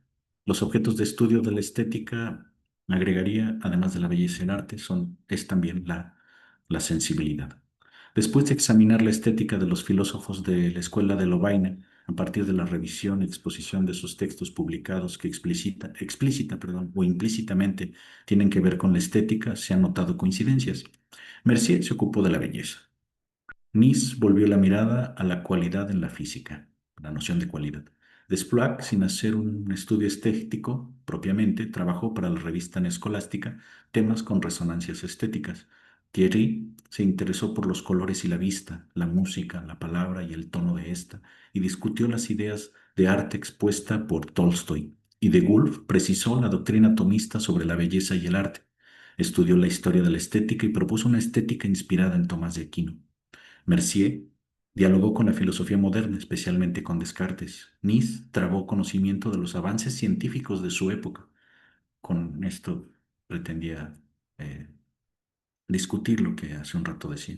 Los objetos de estudio de la estética, agregaría, además de la belleza en arte, es también la sensibilidad. Después de examinar la estética de los filósofos de la escuela de Lovaina, a partir de la revisión y exposición de sus textos publicados que explícita, perdón, o implícitamente tienen que ver con la estética, se han notado coincidencias. Mercier se ocupó de la belleza. Nice volvió la mirada a la cualidad en la física, la noción de cualidad. Desplat, sin hacer un estudio estético propiamente, trabajó para la revista Escolástica temas con resonancias estéticas. Thierry se interesó por los colores y la vista, la música, la palabra y el tono de esta, y discutió las ideas de arte expuesta por Tolstoy. Y de Woolf precisó la doctrina atomista sobre la belleza y el arte. Estudió la historia de la estética y propuso una estética inspirada en Tomás de Aquino. Mercier dialogó con la filosofía moderna, especialmente con Descartes. Nice trabó conocimiento de los avances científicos de su época. Con esto pretendía eh, discutir lo que hace un rato decía.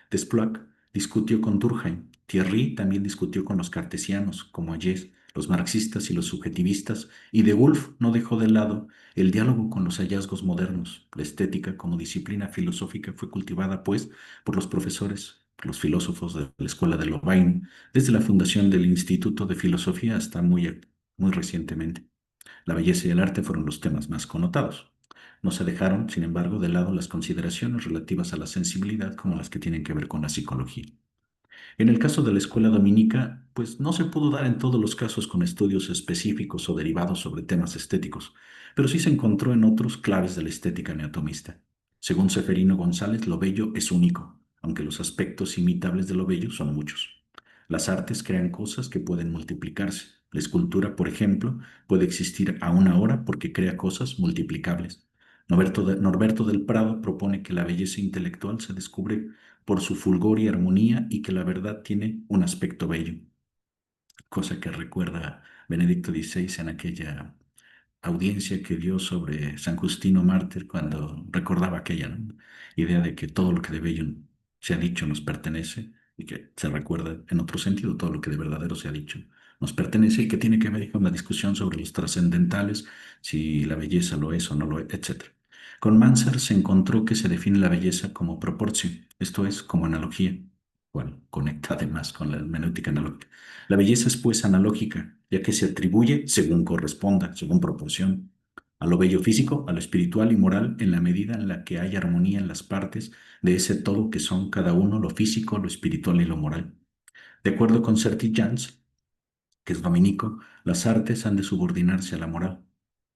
Desplat discutió con Durkheim. Thierry también discutió con los cartesianos, como Ayes, los marxistas y los subjetivistas, y de Woolf no dejó de lado el diálogo con los hallazgos modernos. La estética como disciplina filosófica fue cultivada, pues, por los profesores, los filósofos de la Escuela de Louvain, desde la fundación del Instituto de Filosofía hasta muy recientemente. La belleza y el arte fueron los temas más connotados. No se dejaron, sin embargo, de lado las consideraciones relativas a la sensibilidad como las que tienen que ver con la psicología. En el caso de la escuela dominica, pues no se pudo dar en todos los casos con estudios específicos o derivados sobre temas estéticos, pero sí se encontró en otros claves de la estética neotomista. Según Seferino González, lo bello es único, aunque los aspectos imitables de lo bello son muchos. Las artes crean cosas que pueden multiplicarse. La escultura, por ejemplo, puede existir a una hora porque crea cosas multiplicables. Norberto del Prado propone que la belleza intelectual se descubre por su fulgor y armonía y que la verdad tiene un aspecto bello, cosa que recuerda Benedicto XVI en aquella audiencia que dio sobre San Justino Mártir cuando recordaba aquella, ¿no?, idea de que todo lo que de bello se ha dicho nos pertenece y que se recuerda en otro sentido todo lo que de verdadero se ha dicho nos pertenece y que tiene que ver con la discusión sobre los trascendentales, si la belleza lo es o no lo es, etc. Con Mansart se encontró que se define la belleza como proporcio, esto es, como analogía. Bueno, conecta además con la hermenéutica analógica. La belleza es pues analógica, ya que se atribuye según corresponda, según proporción, a lo bello físico, a lo espiritual y moral, en la medida en la que hay armonía en las partes de ese todo que son cada uno lo físico, lo espiritual y lo moral. De acuerdo con Serti-Jans, que es dominico, las artes han de subordinarse a la moral.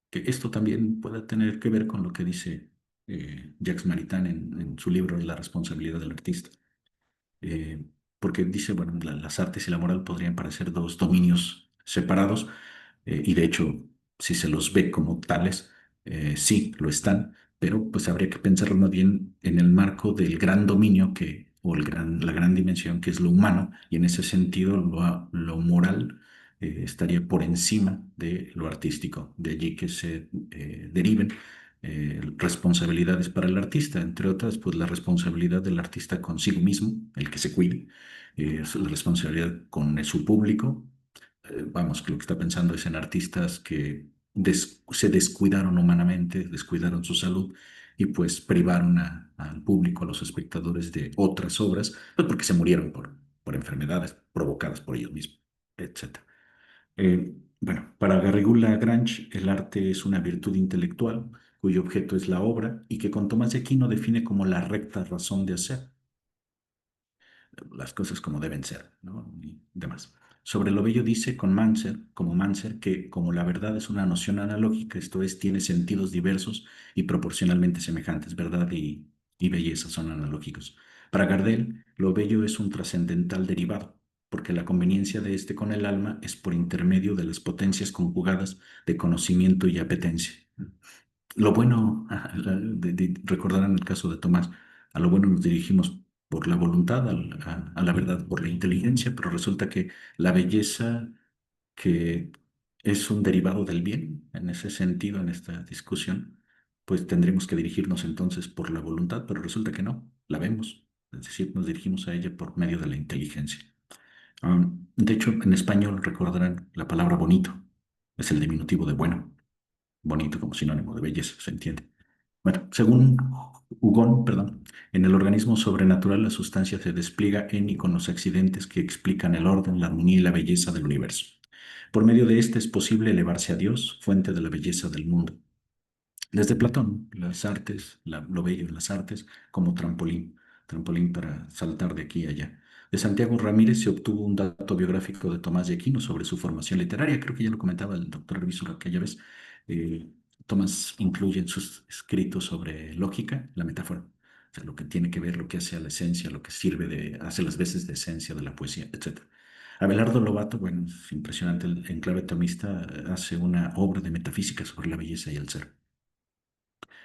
Que esto también puede tener que ver con lo que dice Jacques Maritain en su libro La responsabilidad del artista. Eh, Porque dice, bueno, las artes y la moral podrían parecer dos dominios separados, y de hecho, si se los ve como tales, sí, lo están, pero pues habría que pensarlo más bien en el marco del gran dominio la gran dimensión que es lo humano, y en ese sentido lo moral estaría por encima de lo artístico. De allí que se deriven responsabilidades para el artista, entre otras, pues la responsabilidad del artista consigo mismo, el que se cuide, la responsabilidad con su público. Vamos, que lo que está pensando es en artistas que se descuidaron humanamente, descuidaron su salud y pues privaron al público, a los espectadores de otras obras, pues porque se murieron por enfermedades provocadas por ellos mismos, etcétera. Bueno, para Garrigou Lagrange, el arte es una virtud intelectual cuyo objeto es la obra y que con Tomás de Aquino define como la recta razón de hacer las cosas como deben ser, ¿no? Y demás. Sobre lo bello dice con Manser, como Manser, que como la verdad es una noción analógica, esto es, tiene sentidos diversos y proporcionalmente semejantes, verdad y belleza son analógicos. Para Gardel, lo bello es un trascendental derivado, porque la conveniencia de este con el alma es por intermedio de las potencias conjugadas de conocimiento y apetencia. Lo bueno, recordarán el caso de Tomás, a lo bueno nos dirigimos por la voluntad, a la verdad por la inteligencia, pero resulta que la belleza que es un derivado del bien, en ese sentido, en esta discusión, pues tendremos que dirigirnos entonces por la voluntad, pero resulta que no, la vemos, es decir, nos dirigimos a ella por medio de la inteligencia. De hecho, en español recordarán la palabra bonito, es el diminutivo de bueno, bonito como sinónimo de belleza, se entiende. Bueno, según Hugon, perdón, en el organismo sobrenatural la sustancia se despliega en y con los accidentes que explican el orden, la armonía y la belleza del universo. Por medio de este es posible elevarse a Dios, fuente de la belleza del mundo. Desde Platón, las artes, lo bello en las artes, como trampolín, trampolín para saltar de aquí a allá. De Santiago Ramírez se obtuvo un dato biográfico de Tomás de Aquino sobre su formación literaria. Creo que ya lo comentaba el doctor Revisor aquella vez. Eh, Tomás incluye en sus escritos sobre lógica la metáfora, o sea, lo que tiene que ver, lo que hace a la esencia, lo que sirve hace las veces de esencia de la poesía, etcétera. Abelardo Lobato, bueno, es impresionante, en clave tomista, hace una obra de metafísica sobre la belleza y el ser.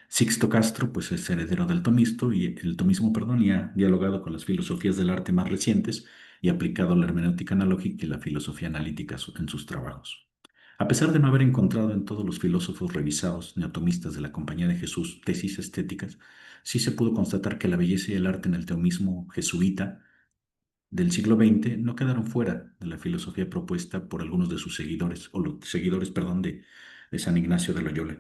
Sixto Castro, pues es heredero del tomisto y el tomismo, perdón, y ha dialogado con las filosofías del arte más recientes y aplicado la hermenéutica analógica y la filosofía analítica en sus trabajos. A pesar de no haber encontrado en todos los filósofos revisados neotomistas de la Compañía de Jesús tesis estéticas, sí se pudo constatar que la belleza y el arte en el teomismo jesuita del siglo XX no quedaron fuera de la filosofía propuesta por algunos de sus seguidores, o los seguidores, perdón, de San Ignacio de Loyola.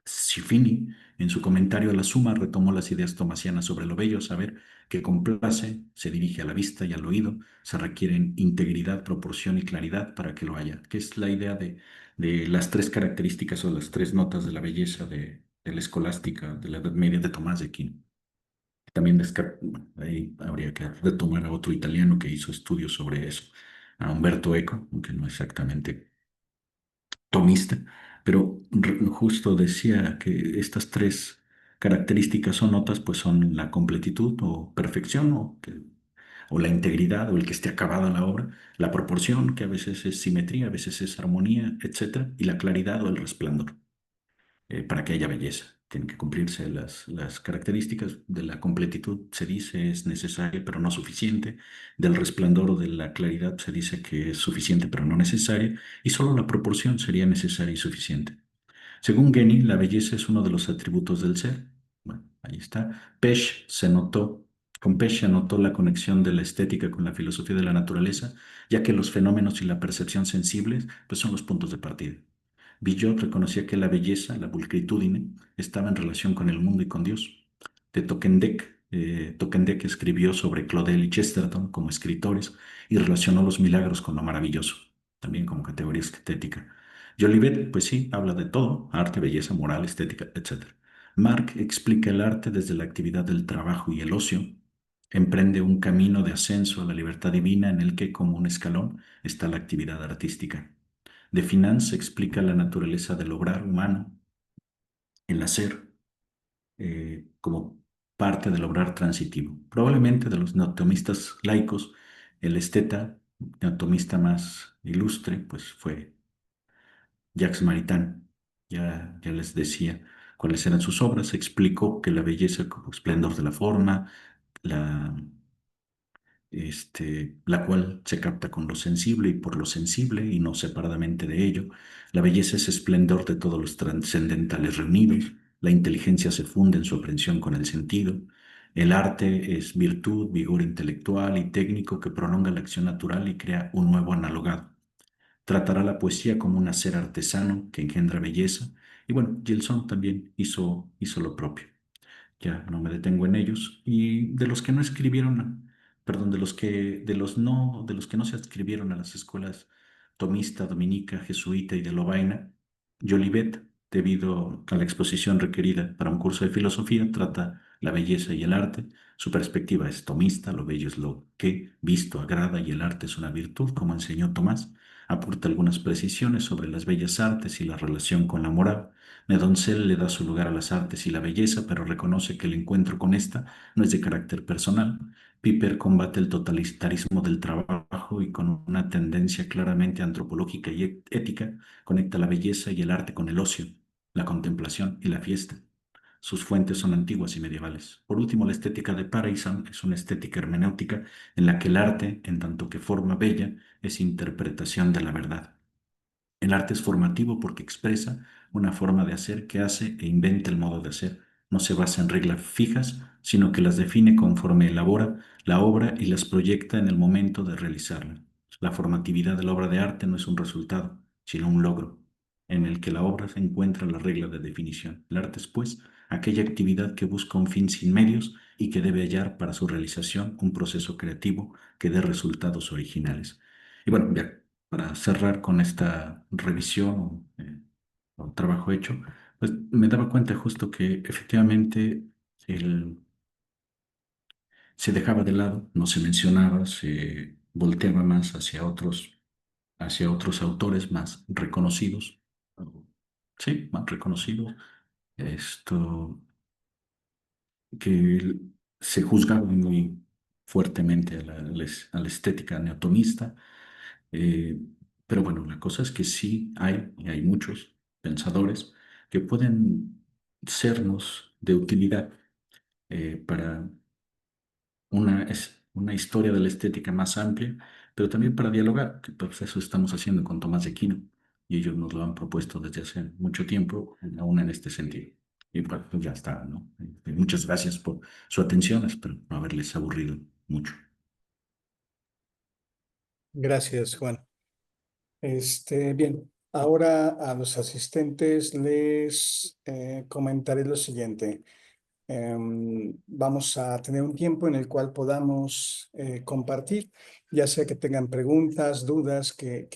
Schiffini, en su comentario a la Suma, retomó las ideas tomasianas sobre lo bello, saber que complace, se dirige a la vista y al oído, se requieren integridad, proporción y claridad para que lo haya, que es la idea de las tres características o las tres notas de la belleza de la escolástica de la Edad Media de Tomás de Aquino. También bueno, ahí habría que retomar a otro italiano que hizo estudios sobre eso, a Umberto Eco, aunque no exactamente tomista, pero justo decía que estas tres características o notas pues son la completitud o perfección o la integridad o el que esté acabada la obra, la proporción que a veces es simetría, a veces es armonía, etcétera, y la claridad o el resplandor para que haya belleza. Tienen que cumplirse las características de la completitud, se dice es necesaria pero no suficiente, del resplandor o de la claridad se dice que es suficiente pero no necesaria, y solo la proporción sería necesaria y suficiente. Según Geni, la belleza es uno de los atributos del ser. Bueno, ahí está. Con Pesch se notó la conexión de la estética con la filosofía de la naturaleza, ya que los fenómenos y la percepción sensibles pues, son los puntos de partida. Villot reconocía que la belleza, la pulcritudine, estaba en relación con el mundo y con Dios. De Tocquendec escribió sobre Claudel y Chesterton como escritores y relacionó los milagros con lo maravilloso, también como categoría estética. Jolivet, pues sí, habla de todo, arte, belleza, moral, estética, etc. Marc explica el arte desde la actividad del trabajo y el ocio. Emprende un camino de ascenso a la libertad divina en el que, como un escalón, está la actividad artística. De Finance explica la naturaleza del obrar humano, el hacer, como parte del obrar transitivo. Probablemente de los neotomistas laicos, el esteta neotomista más ilustre, pues fue Jacques Maritain. Ya les decía cuáles eran sus obras. Explicó que la belleza como esplendor de la forma, la la cual se capta con lo sensible y por lo sensible y no separadamente de ello. La belleza es esplendor de todos los trascendentales reunidos, la inteligencia se funde en su aprehensión con el sentido, el arte es virtud, vigor intelectual y técnico que prolonga la acción natural y crea un nuevo analogado. Tratará la poesía como un hacer artesano que engendra belleza, y bueno, Gilson también hizo lo propio. Ya no me detengo en ellos. Y de los que no escribieron, perdón, de los que no se adscribieron a las escuelas tomista, dominica, jesuita y de Lovaina, Jolivet, debido a la exposición requerida para un curso de filosofía, trata la belleza y el arte. Su perspectiva es tomista, lo bello es lo que, visto, agrada y el arte es una virtud, como enseñó Tomás. Aporta algunas precisiones sobre las bellas artes y la relación con la moral. Medoncel le da su lugar a las artes y la belleza, pero reconoce que el encuentro con esta no es de carácter personal. Piper combate el totalitarismo del trabajo y con una tendencia claramente antropológica y ética conecta la belleza y el arte con el ocio, la contemplación y la fiesta. Sus fuentes son antiguas y medievales. Por último, la estética de Parison es una estética hermenéutica en la que el arte, en tanto que forma bella, es interpretación de la verdad. El arte es formativo porque expresa una forma de hacer que hace e inventa el modo de hacer. No se basa en reglas fijas, sino que las define conforme elabora la obra y las proyecta en el momento de realizarla. La formatividad de la obra de arte no es un resultado, sino un logro, en el que la obra se encuentra la regla de definición. El arte es, pues, aquella actividad que busca un fin sin medios y que debe hallar para su realización un proceso creativo que dé resultados originales. Y bueno, ya para cerrar con esta revisión o trabajo hecho, pues me daba cuenta justo que efectivamente el, se dejaba de lado, no se mencionaba, se volteaba más hacia otros autores más reconocidos, o- sí, más reconocidos, esto que se juzgaba muy fuertemente a a la estética neotomista. Eh, pero bueno, la cosa es que sí hay, y hay muchos pensadores que pueden sernos de utilidad para una historia de la estética más amplia, pero también para dialogar, que pues eso estamos haciendo con Tomás de Aquino, y ellos nos lo han propuesto desde hace mucho tiempo, aún en este sentido. Y bueno, pues ya está, ¿no? Muchas gracias por su atención, espero no haberles aburrido mucho. Gracias, Juan. Bien, ahora a los asistentes les comentaré lo siguiente. Vamos a tener un tiempo en el cual podamos compartir, ya sea que tengan preguntas, dudas que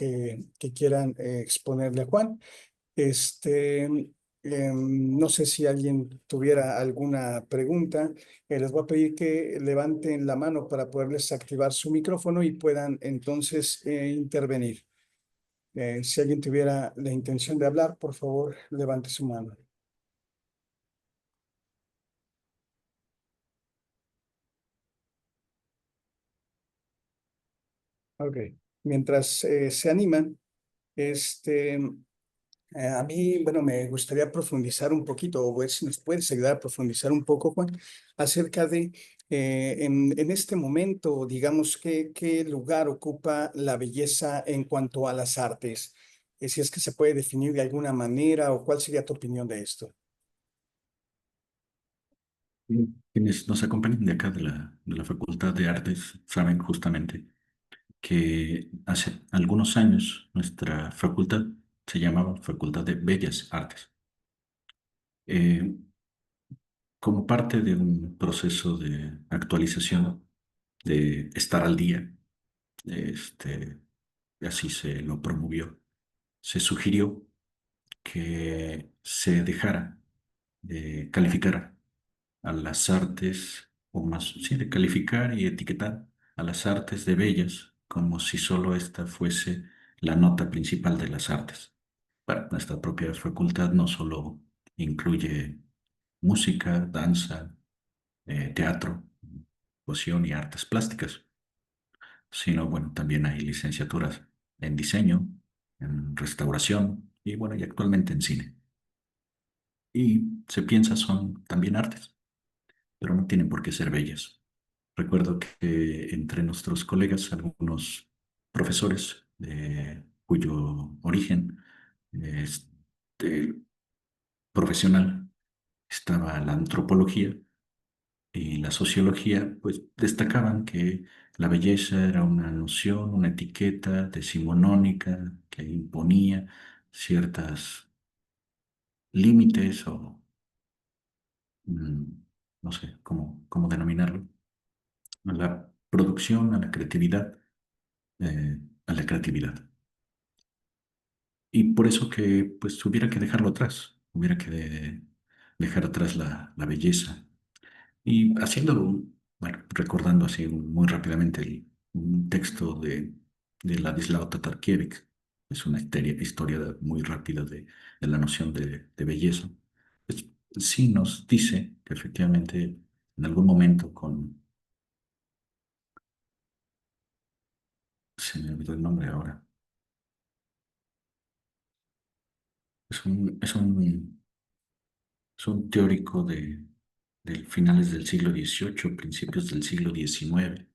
quieran exponerle a Juan. No sé si alguien tuviera alguna pregunta. Les voy a pedir que levanten la mano para poderles activar su micrófono y puedan entonces intervenir. Si alguien tuviera la intención de hablar, por favor, levante su mano. Ok. Mientras se animan, a mí, bueno, me gustaría profundizar un poquito, o ver si nos puedes ayudar a profundizar un poco, Juan, acerca de, en este momento, digamos, qué lugar ocupa la belleza en cuanto a las artes. Si es que se puede definir de alguna manera, o cuál sería tu opinión de esto. Quienes nos acompañan de acá de la Facultad de Artes saben justamente que hace algunos años nuestra facultad se llamaba Facultad de Bellas Artes. Eh, Como parte de un proceso de actualización, de estar al día, este, así se lo promovió, se sugirió que se dejara de calificar a las artes, o más, sí, de calificar y etiquetar a las artes de bellas como si solo esta fuese la nota principal de las artes. Bueno, nuestra propia facultad no solo incluye música, danza, teatro, poción y artes plásticas, sino, bueno, también hay licenciaturas en diseño, en restauración y, bueno, y actualmente en cine. Y se piensa son también artes, pero no tienen por qué ser bellas. Recuerdo que entre nuestros colegas, algunos profesores cuyo origen este, profesional estaba la antropología y la sociología, pues destacaban que la belleza era una noción, una etiqueta decimonónica que imponía ciertos límites o mm, no sé cómo denominarlo, a la producción, a la creatividad, a la creatividad. Y por eso que pues hubiera que dejarlo atrás, hubiera que dejar atrás la belleza. Y haciéndolo, bueno, recordando así muy rápidamente un texto de Ladislao Tatarkiewicz, es una historia muy rápida de la noción de belleza. Pues, sí nos dice que efectivamente en algún momento se me olvidó el nombre ahora, es un teórico de finales del siglo XVIII, principios del siglo XIX,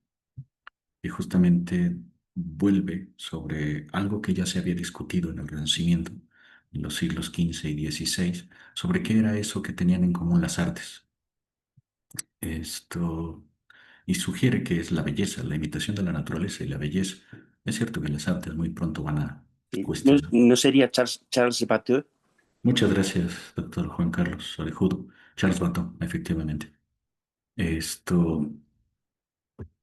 y justamente vuelve sobre algo que ya se había discutido en el Renacimiento, en los siglos XV y XVI, sobre qué era eso que tenían en común las artes. Esto, y sugiere que es la belleza, la imitación de la naturaleza y la belleza. Es cierto que las artes muy pronto van a No, cuestionar. no sería Charles Bateau. Muchas gracias, doctor Juan Carlos Orejudo. Charles Baton, efectivamente. Esto,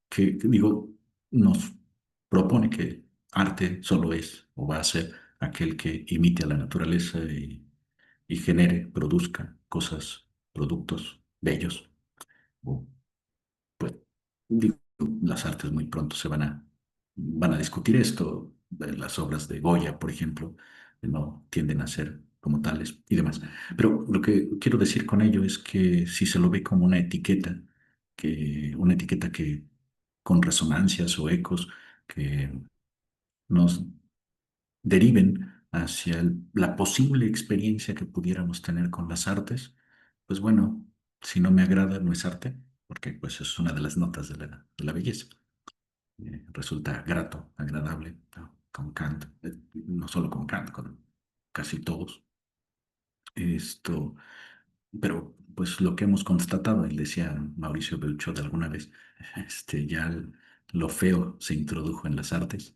que digo, nos propone que arte solo es o va a ser aquel que imite a la naturaleza y genere, produzca cosas, productos bellos. O, pues, digo, las artes muy pronto van a discutir esto. Las obras de Goya, por ejemplo, no tienden a ser como tales y demás. Pero lo que quiero decir con ello es que si se lo ve como una etiqueta que con resonancias o ecos que nos deriven hacia la posible experiencia que pudiéramos tener con las artes, pues bueno, si no me agrada, no es arte, porque pues es una de las notas de la belleza. Resulta grato, agradable, ¿no? Con Kant, no solo con Kant, con casi todos. Esto, pero pues lo que hemos constatado, y decía Mauricio Belchot alguna vez, ya lo feo se introdujo en las artes,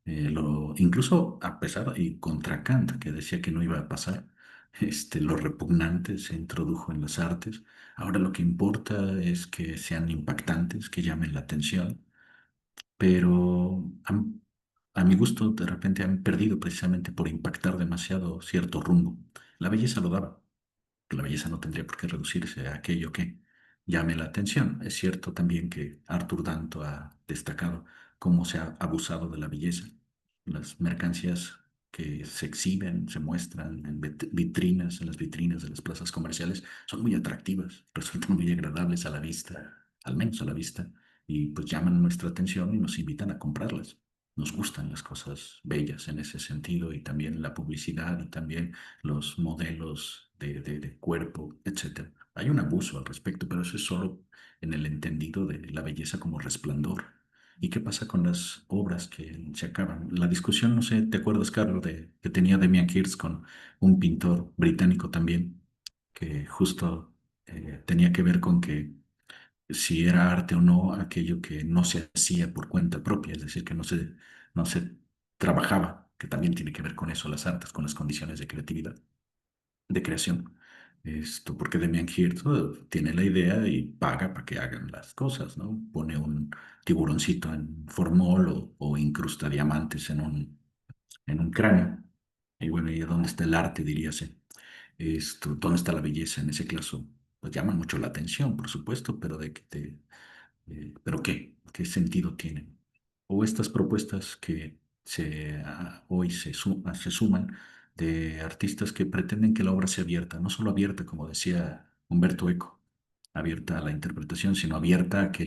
incluso a pesar y contra Kant, que decía que no iba a pasar, lo repugnante se introdujo en las artes. Ahora lo que importa es que sean impactantes, que llamen la atención, pero a mi gusto de repente han perdido precisamente por impactar demasiado cierto rumbo. La belleza lo daba, que la belleza no tendría por qué reducirse a aquello que llame la atención. Es cierto también que Arthur Danto ha destacado cómo se ha abusado de la belleza. Las mercancías que se exhiben, se muestran en vitrinas, en las vitrinas de las plazas comerciales, son muy atractivas, resultan muy agradables a la vista, al menos a la vista, y pues llaman nuestra atención y nos invitan a comprarlas. Nos gustan las cosas bellas en ese sentido y también la publicidad y también los modelos de cuerpo, etcétera. Hay un abuso al respecto, pero eso es solo en el entendido de la belleza como resplandor. ¿Y qué pasa con las obras que se acaban? La discusión, no sé, ¿te acuerdas, Carlos, que tenía Demian Hirst con un pintor británico también, que justo tenía que ver con que si era arte o no aquello que no se hacía por cuenta propia, es decir, que no se trabajaba, que también tiene que ver con eso, las artes, con las condiciones de creatividad, de creación? Porque Demian Hirst tiene la idea y paga para que hagan las cosas, ¿no? Pone un tiburoncito en formol o incrusta diamantes en un cráneo. Y bueno, ¿y dónde está el arte, diríase? ¿Dónde está la belleza en ese caso? Pues llama mucho la atención, por supuesto, pero ¿pero qué? ¿Qué sentido tienen? O estas propuestas que hoy se suman de artistas que pretenden que la obra sea abierta, no solo abierta, como decía Humberto Eco, abierta a la interpretación, sino abierta a que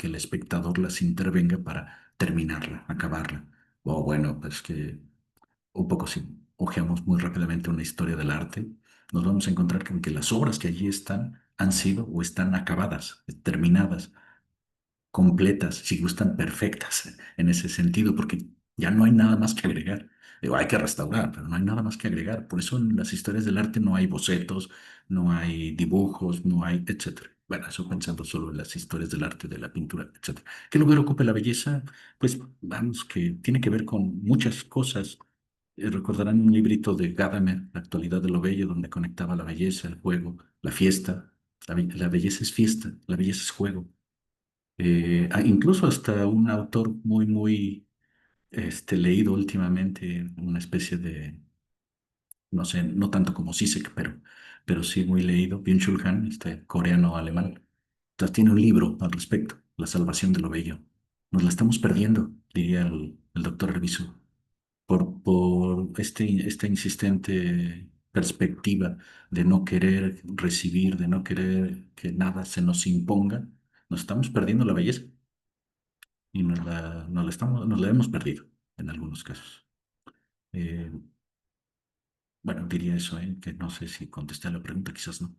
el espectador las intervenga para terminarla, acabarla. O bueno, pues que un poco si hojeamos muy rápidamente una historia del arte, nos vamos a encontrar con que las obras que allí están han sido o están acabadas, terminadas, completas, si gustan, perfectas en ese sentido, porque ya no hay nada más que agregar. Digo, hay que restaurar, pero no hay nada más que agregar. Por eso en las historias del arte no hay bocetos, no hay dibujos, no hay, etcétera. Bueno, eso pensando solo en las historias del arte, de la pintura, etcétera. ¿Qué lugar ocupa la belleza? Pues vamos, que tiene que ver con muchas cosas. Recordarán un librito de Gadamer, La actualidad de lo bello, donde conectaba la belleza, el juego, la fiesta. La belleza es fiesta, la belleza es juego. Incluso hasta un autor muy leído últimamente, una especie de, no sé, no tanto como Zizek, pero sí muy leído, Byung-Chul Han, este coreano-alemán. Entonces tiene un libro al respecto, La salvación de lo bello. Nos la estamos perdiendo, diría el doctor Arvizu, por esta insistente perspectiva de no querer recibir, de no querer que nada se nos imponga. Nos estamos perdiendo la belleza y nos la hemos perdido en algunos casos. Eh, bueno, diría eso, que no sé si contesté a la pregunta, quizás no.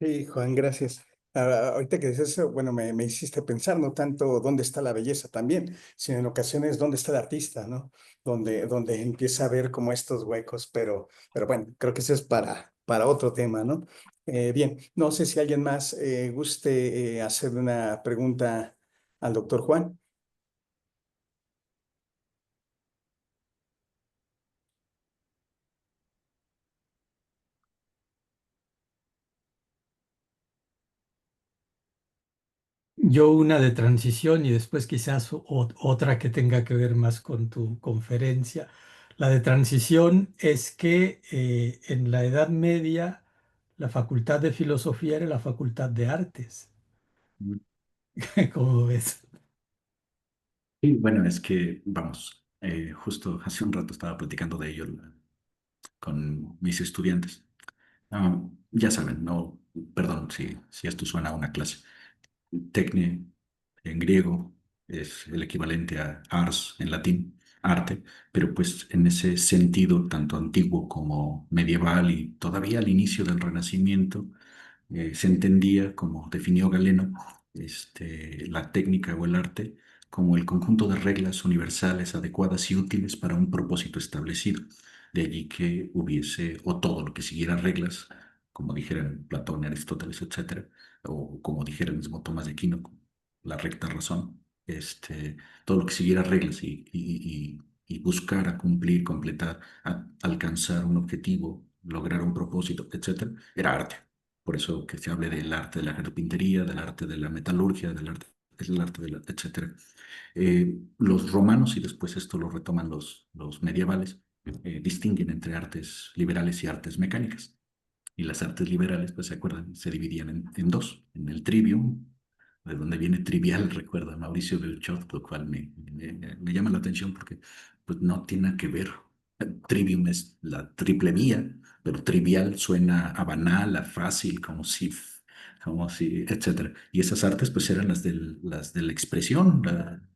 Sí, Juan, gracias. Ahorita que dices eso, bueno, me hiciste pensar no tanto dónde está la belleza también, sino en ocasiones dónde está el artista, ¿no? Donde empieza a ver como estos huecos, pero bueno, creo que eso es para otro tema, ¿no? Bien, no sé si alguien más guste hacer una pregunta al doctor Juan. Yo una de transición y después quizás otra que tenga que ver más con tu conferencia. La de transición es que en la Edad Media la Facultad de Filosofía era la Facultad de Artes. ¿Cómo ves? Y bueno, es que, vamos, justo hace un rato estaba platicando de ello con mis estudiantes. Ah, ya saben, no, perdón si esto suena a una clase. Tecne en griego es el equivalente a ars en latín, arte, pero pues en ese sentido, tanto antiguo como medieval y todavía al inicio del Renacimiento, se entendía, como definió Galeno, la técnica o el arte como el conjunto de reglas universales, adecuadas y útiles para un propósito establecido. De allí que hubiese, o todo lo que siguiera reglas, como dijeran Platón, Aristóteles, etcétera, o como dijera el mismo Tomás de Aquino, la recta razón, todo lo que siguiera reglas y buscara cumplir, completar, alcanzar un objetivo, lograr un propósito, etcétera, era arte. Por eso que se hable del arte de la carpintería, del arte de la metalurgia, del arte de la, etcétera. Los romanos, y después esto lo retoman los medievales, distinguen entre artes liberales y artes mecánicas. Y las artes liberales, pues se acuerdan, se dividían en dos, en el trivium, de donde viene trivial, recuerda Mauricio Beuchot, lo cual me llama la atención porque pues, no tiene nada que ver. Trivium es la triple vía, pero trivial suena a banal, a fácil, como si, etcétera. Y esas artes pues eran las de la expresión,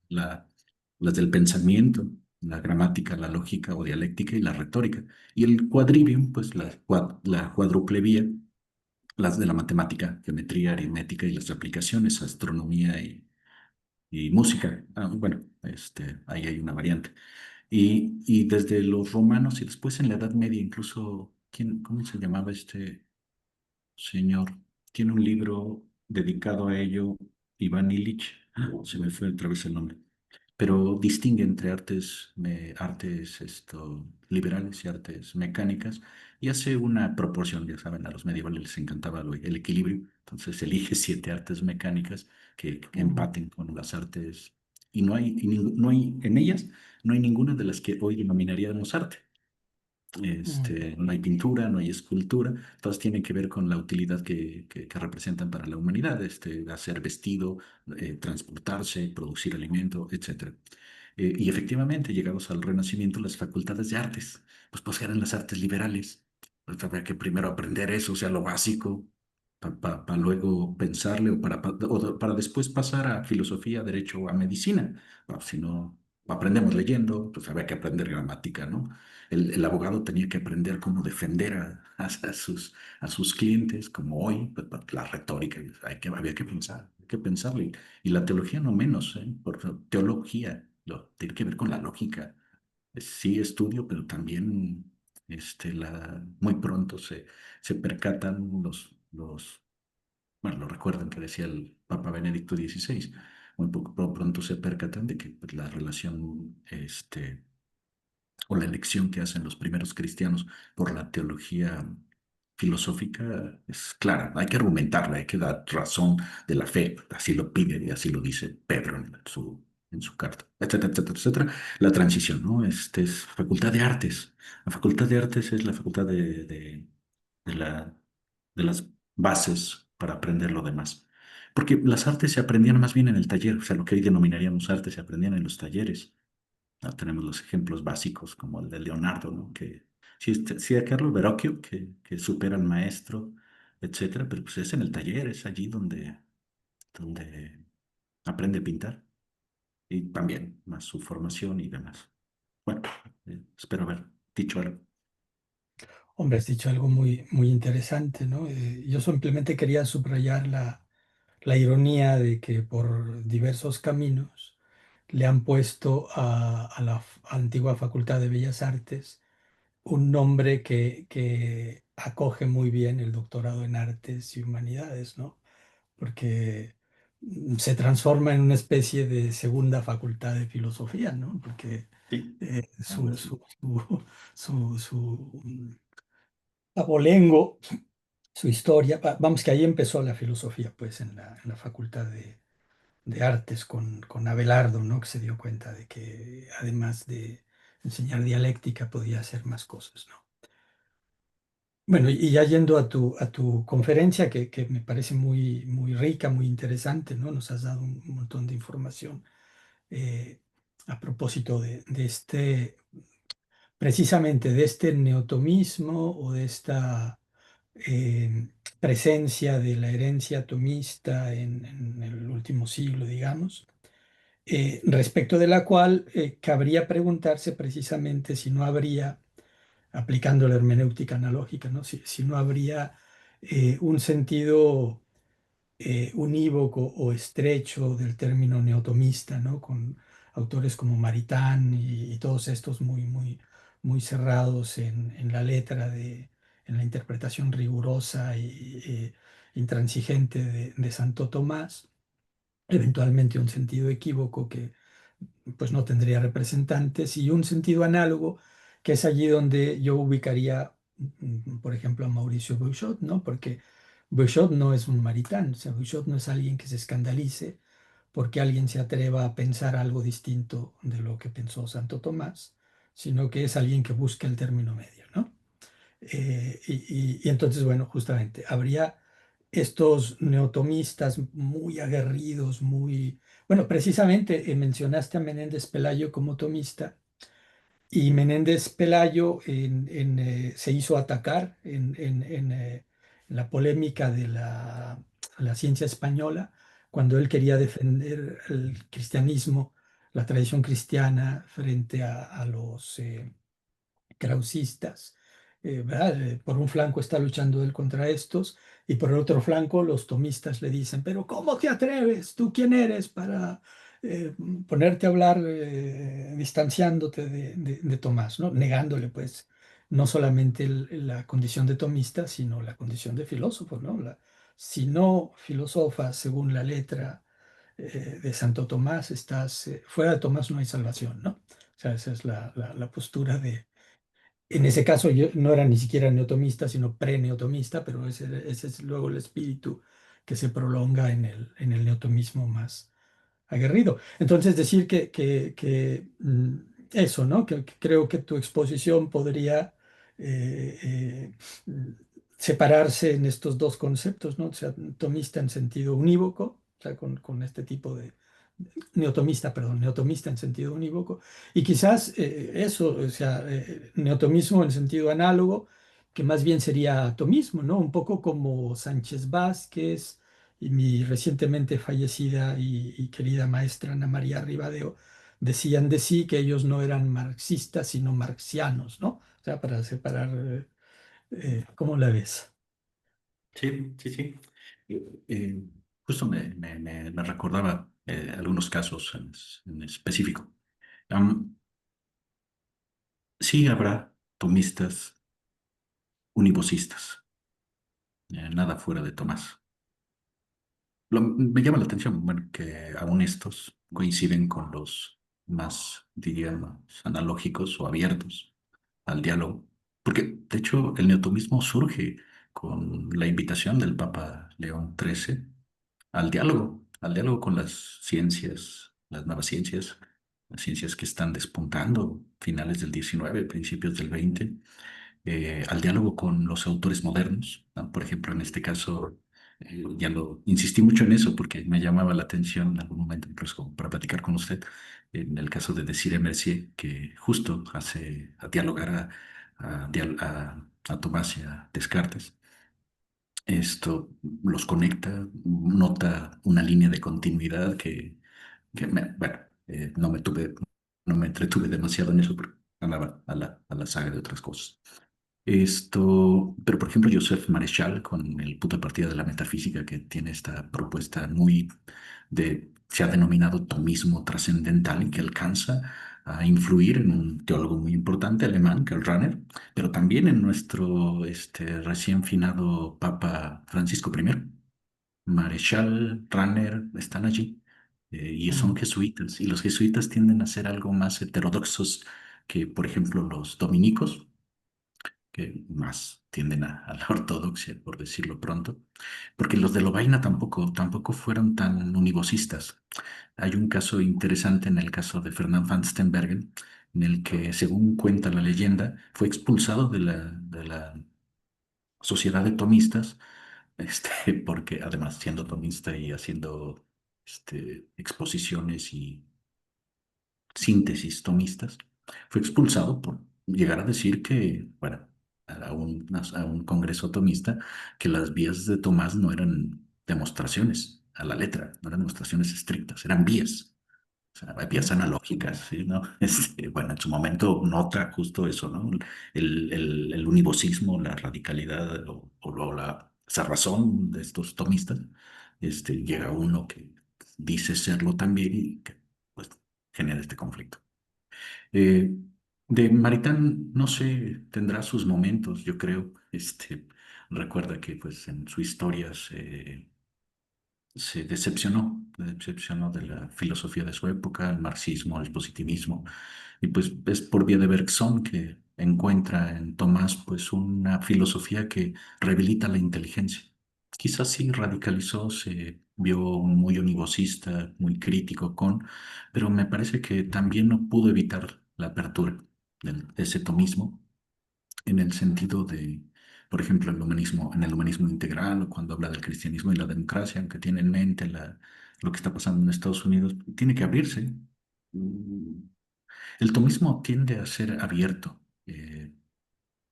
las del pensamiento, la gramática, la lógica o dialéctica y la retórica. Y el quadrivium, pues la cuádruple vía, las de la matemática, geometría, aritmética y las aplicaciones, astronomía y música. Bueno, ahí hay una variante. Y desde los romanos y después en la Edad Media, incluso, ¿cómo se llamaba este señor? Tiene un libro dedicado a ello, Iván Illich, se me fue otra vez el nombre, pero distingue entre artes liberales y artes mecánicas y hace una proporción, ya saben, a los medievales les encantaba el equilibrio, entonces elige 7 artes mecánicas que empaten con las artes y no hay en ellas, no hay ninguna de las que hoy denominaríamos arte. No hay pintura, no hay escultura, todas tienen que ver con la utilidad que representan para la humanidad, hacer vestido, transportarse, producir alimento, etcétera. Y efectivamente, llegados al Renacimiento, las facultades de artes, pues eran las artes liberales. Pues había que primero aprender eso, o sea, lo básico, para luego pensarle o para después pasar a filosofía, derecho o a medicina. Si no, aprendemos leyendo, pues había que aprender gramática, ¿no? El abogado tenía que aprender cómo defender a sus clientes, como hoy, pues, la retórica, había que pensar, hay que pensarlo. Y la teología no menos, ¿eh? Por teología, tiene que ver con la lógica. Sí estudio, pero también muy pronto se percatan bueno, lo recuerdan que decía el Papa Benedicto XVI, muy poco pronto se percatan de que pues, la relación o la elección que hacen los primeros cristianos por la teología filosófica es clara. Hay que argumentarla, hay que dar razón de la fe. Así lo pide y así lo dice Pedro en su carta, etcétera, etcétera, etcétera. La transición, ¿no? Es Facultad de Artes. La Facultad de Artes es la facultad de la, de las bases para aprender lo demás. Porque las artes se aprendían más bien en el taller, o sea, lo que hoy denominaríamos artes se aprendían en los talleres. Tenemos los ejemplos básicos como el de Leonardo, ¿no? Que sí, de Carlo Verrocchio, que supera al maestro, etcétera, pero pues es en el taller, es allí donde aprende a pintar y también más su formación y demás. Bueno, espero haber dicho algo. Hombre, has dicho algo muy, muy interesante, ¿no? Yo simplemente quería subrayar la ironía de que por diversos caminos le han puesto a la antigua Facultad de Bellas Artes un nombre que acoge muy bien el doctorado en Artes y Humanidades, ¿no? Porque se transforma en una especie de segunda facultad de filosofía, ¿no? Porque Sí, su, ahora sí. su, su abolengo, su historia, vamos que ahí empezó la filosofía, pues en la Facultad de Artes con Abelardo, ¿no? Que se dio cuenta de que además de enseñar dialéctica podía hacer más cosas, ¿no? Bueno, y ya yendo a tu conferencia, que me parece muy, muy rica, muy interesante, ¿no? Nos has dado un montón de información eh, a propósito de este, precisamente de este neotomismo o de esta presencia de la herencia atomista en el último siglo, digamos, respecto de la cual cabría preguntarse precisamente si no habría, aplicando la hermenéutica analógica, ¿no? Si no habría un sentido unívoco o estrecho del término neotomista, ¿no? Con autores como Maritain y todos estos muy, muy, muy cerrados en la letra en la interpretación rigurosa intransigente de Santo Tomás, eventualmente un sentido equívoco que pues no tendría representantes, y un sentido análogo, que es allí donde yo ubicaría, por ejemplo, a Mauricio Beuchot, ¿no? Porque Beuchot no es un Maritain, o sea, Beuchot no es alguien que se escandalice porque alguien se atreva a pensar algo distinto de lo que pensó Santo Tomás, sino que es alguien que busca el término medio, ¿no? Y entonces, bueno, justamente habría estos neotomistas muy aguerridos, muy... Bueno, precisamente mencionaste a Menéndez Pelayo como tomista, y Menéndez Pelayo se hizo atacar en la polémica de la ciencia española, cuando él quería defender el cristianismo, la tradición cristiana, frente a los krausistas. ¿Verdad? Por un flanco está luchando él contra estos, y por el otro flanco los tomistas le dicen, pero ¿cómo te atreves? ¿Tú quién eres para eh, ponerte a hablar distanciándote de Tomás, ¿no? Negándole pues no solamente la condición de tomista, sino la condición de filósofo, ¿no? Si no filosofas según la letra de Santo Tomás, estás, fuera de Tomás no hay salvación, ¿no? O sea, esa es la postura en ese caso yo no era ni siquiera neotomista, sino pre-neotomista, pero ese es luego el espíritu que se prolonga en el neotomismo más aguerrido. Entonces decir eso, ¿no? Que creo que tu exposición podría eh, mm, separarse en estos dos conceptos, ¿no? O sea, tomista en sentido unívoco, o sea, con este tipo de, neotomista, perdón, neotomista en sentido unívoco, y quizás eso, o sea, neotomismo en sentido análogo, que más bien sería atomismo, ¿no? Un poco como Sánchez Vázquez y mi recientemente fallecida y querida maestra Ana María Ribadeo decían de sí que ellos no eran marxistas, sino marxianos, ¿no? O sea, para separar, ¿cómo la ves? Sí, sí, sí. Eh, Justo me recordaba algunos casos en específico. Am, sí habrá tomistas univosistas, nada fuera de Tomás. Me llama la atención, bueno, que aún estos coinciden con los más, diríamos, analógicos o abiertos al diálogo. Porque, de hecho, el neotomismo surge con la invitación del Papa León XIII al diálogo con las ciencias, las nuevas ciencias, las ciencias que están despuntando, finales del XIX, principios del XX, al diálogo con los autores modernos, ¿no? Por ejemplo, en este caso, ya lo insistí mucho en eso porque me llamaba la atención en algún momento, incluso como para platicar con usted, en el caso de Desire Mercier, que justo hace a dialogar a Tomás y a Descartes. Esto los conecta, nota una línea de continuidad bueno, no me entretuve demasiado en eso porque andaba a la saga de otras cosas. Pero por ejemplo, Joseph Marechal con el punto de partida de la metafísica que tiene esta propuesta se ha denominado tomismo trascendental y que alcanza a influir en un teólogo muy importante alemán, Karl Rahner, pero también en nuestro recién finado Papa Francisco I. Marechal, Rahner están allí y son Mm, jesuitas y los jesuitas tienden a ser algo más heterodoxos que, por ejemplo, los dominicos que más tienden a la ortodoxia, por decirlo pronto, porque los de Lovaina tampoco fueron tan univosistas. Hay un caso interesante en el caso de Fernand van Steenbergen, en el que, según cuenta la leyenda, fue expulsado de la sociedad de tomistas, porque además siendo tomista y haciendo exposiciones y síntesis tomistas, fue expulsado por llegar a decir que, bueno, a un congreso tomista, que las vías de Tomás no eran demostraciones a la letra, no eran demostraciones estrictas, eran vías. O sea, hay vías analógicas, ¿sí, no? Bueno, en su momento nota justo eso, ¿no? El univosismo, la radicalidad o la cerrazón de estos tomistas. Llega uno que dice serlo también y que pues, genera este conflicto. Eh, de Maritán, no sé, tendrá sus momentos, yo creo. Recuerda que pues en su historia se decepcionó de la filosofía de su época, el marxismo, el positivismo, y pues es por vía de Bergson que encuentra en Tomás pues una filosofía que rehabilita la inteligencia. Quizás sí radicalizó, se vio muy univocista, muy crítico pero me parece que también no pudo evitar la apertura de ese tomismo en el sentido de, por ejemplo, en el humanismo integral, o cuando habla del cristianismo y la democracia, aunque tiene en mente lo que está pasando en Estados Unidos, tiene que abrirse. Mm, El tomismo tiende a ser abierto.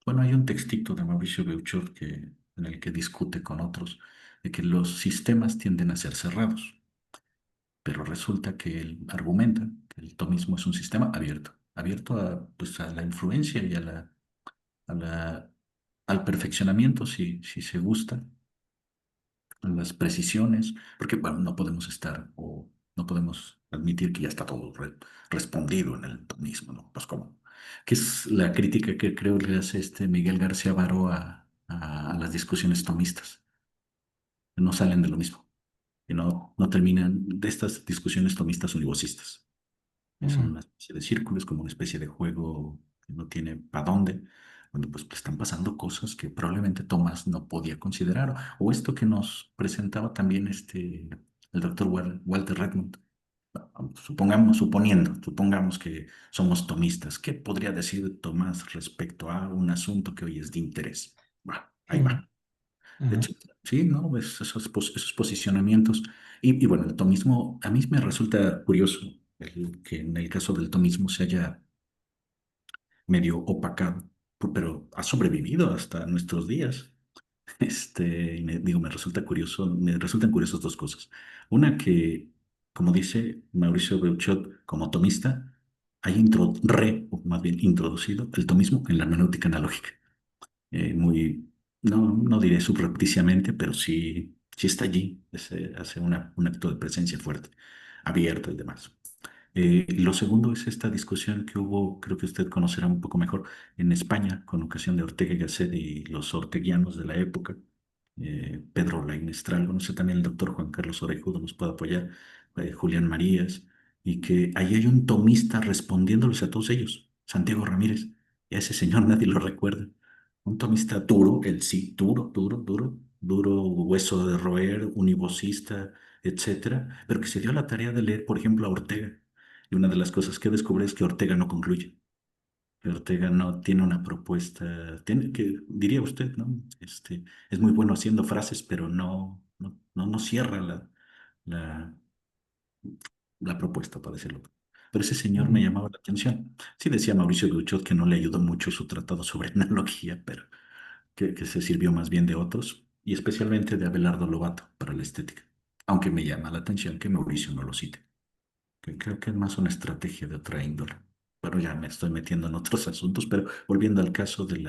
Bueno, hay un textito de Mauricio Beuchot en el que discute con otros de que los sistemas tienden a ser cerrados, pero resulta que él argumenta que el tomismo es un sistema abierto, abierto pues, a la influencia y a la, al perfeccionamiento, si se gusta, a las precisiones, porque bueno, no podemos estar o no podemos admitir que ya está todo respondido en el tomismo, ¿no? Pues cómo. Que es la crítica que creo le hace Miguel García Baró a las discusiones tomistas. No salen de lo mismo, que no terminan de estas discusiones tomistas univochistas. Son mm, una especie de círculos, como una especie de juego que no tiene para dónde, donde pues están pasando cosas que probablemente Tomás no podía considerar, o esto que nos presentaba también el doctor Walter Redmond. Supongamos que somos tomistas. ¿Qué podría decir Tomás respecto a un asunto que hoy es de interés? Bueno, ahí mm, va. ujú, Etcétera. Sí, ¿no? Pues esos posicionamientos. Y bueno, el tomismo, a mí me resulta curioso que en el caso del tomismo se haya medio opacado, pero ha sobrevivido hasta nuestros días. Me resulta curioso, me resultan curiosas dos cosas. Una, que como dice Mauricio Beuchot, como tomista, o más bien introducido el tomismo en la hermenéutica analógica. Muy, no diré subrepticiamente, pero sí está allí, hace un acto de presencia fuerte, abierto y demás. Lo segundo es esta discusión que hubo, creo que usted conocerá un poco mejor, en España, con ocasión de Ortega y Gasset y los orteguianos de la época, Pedro Lainestral, no sé, también el doctor Juan Carlos Orejudo nos puede apoyar, Julián Marías, y que ahí hay un tomista respondiéndoles a todos ellos, Santiago Ramírez, y a ese señor nadie lo recuerda. Un tomista duro, el sí, duro, hueso de roer, univocista, etcétera, pero que se dio la tarea de leer, por ejemplo, a Ortega. Y una de las cosas que descubrí es que Ortega no concluye, que Ortega no tiene una propuesta, tiene que, diría usted, ¿no? Es muy bueno haciendo frases, pero no cierra la, la propuesta, para decirlo. Pero ese señor me llamaba la atención. Sí decía Mauricio Duchot que no le ayudó mucho su tratado sobre analogía, pero que se sirvió más bien de otros, y especialmente de Abelardo Lobato para la estética. Aunque me llama la atención que Mauricio no lo cite, que creo que es más una estrategia de otra índole. Pero ya me estoy metiendo en otros asuntos, pero volviendo al caso del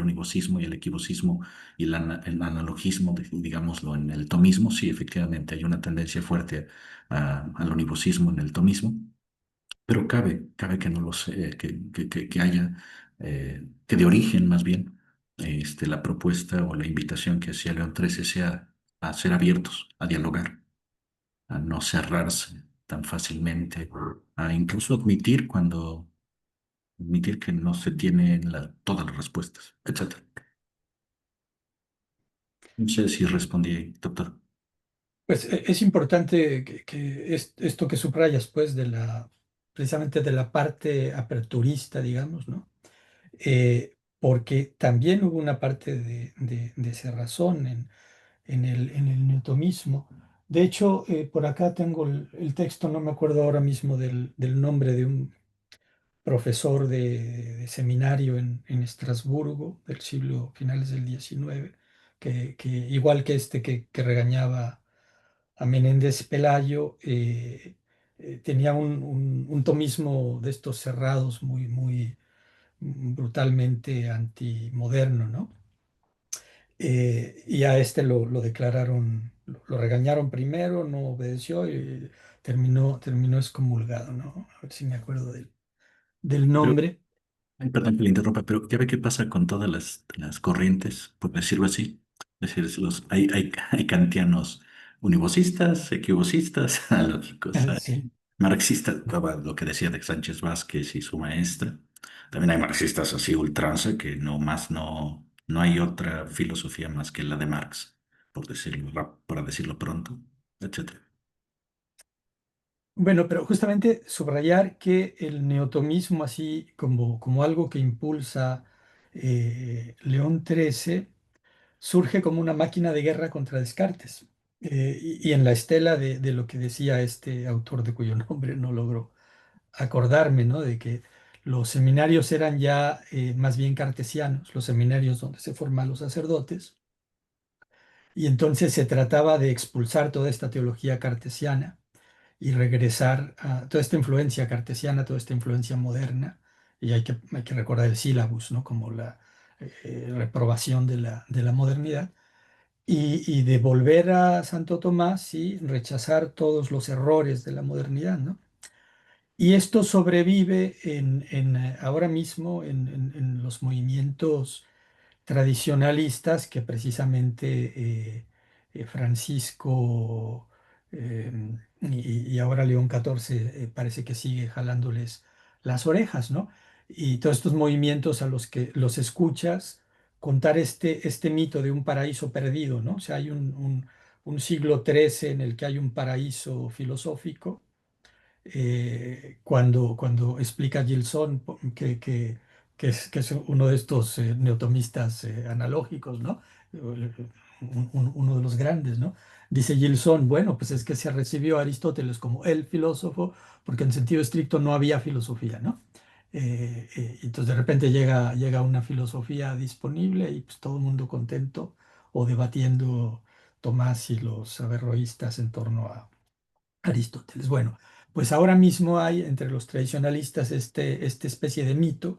univocismo y el equivocismo y el analogismo, digámoslo, en el tomismo, sí, efectivamente hay una tendencia fuerte al univocismo en el tomismo, pero cabe que no lo sé, que haya, que de origen más bien, la propuesta o la invitación que hacía León XIII sea a ser abiertos, a dialogar, a no cerrarse tan fácilmente, a incluso admitir que no se tienen todas las respuestas, etcétera. No sé si respondí, doctor. Pues es importante que esto que subrayas, pues, precisamente de la parte aperturista, digamos, ¿no? Porque también hubo una parte de cerrazón en el newtomismo. De hecho, por acá tengo el texto, no me acuerdo ahora mismo del nombre de un profesor de seminario en Estrasburgo del siglo finales del XIX, que igual que que regañaba a Menéndez Pelayo, tenía un tomismo de estos cerrados muy brutalmente antimoderno, ¿no? Y a este lo declararon, lo regañaron primero, no obedeció y terminó excomulgado, ¿no? A ver si me acuerdo del Pero, nombre. ay, perdón que le interrumpa, pero ya ve qué pasa con todas las corrientes, por decirlo así. Es decir, hay kantianos univocistas, equivocistas, lógicos, Sí. marxistas, lo que decía de Sánchez Vázquez y su maestra. También hay marxistas así ultranza que no hay otra filosofía más que la de Marx, para decirlo pronto, etcétera. Bueno, pero justamente subrayar que el neotomismo, así como algo que impulsa León XIII, surge como una máquina de guerra contra Descartes. Y en la estela de lo que decía este autor de cuyo nombre no logro acordarme, ¿no? De que los seminarios eran ya más bien cartesianos, los seminarios donde se forman los sacerdotes, y entonces se trataba de expulsar toda esta teología cartesiana y regresar a toda esta influencia cartesiana, toda esta influencia moderna, y hay que recordar el sílabus, ¿no? Como la reprobación de la modernidad, y de volver a Santo Tomás y rechazar todos los errores de la modernidad, ¿no? Y esto sobrevive ahora mismo en los movimientos tradicionalistas que precisamente Francisco eh, y ahora León XIV parece que sigue jalándoles las orejas, ¿no? Y todos estos movimientos a los que los escuchas contar este mito de un paraíso perdido, ¿no? O sea, hay un siglo XIII en el que hay un paraíso filosófico cuando explica Gilson que es uno de estos neotomistas analógicos, ¿no? Uno de los grandes, ¿no? Dice Gilson, bueno, pues es que se recibió a Aristóteles como el filósofo, porque en sentido estricto no había filosofía, ¿no? Entonces de repente llega una filosofía disponible y pues todo el mundo contento o debatiendo Tomás y los averroístas en torno a Aristóteles. Bueno, pues ahora mismo hay entre los tradicionalistas esta especie de mito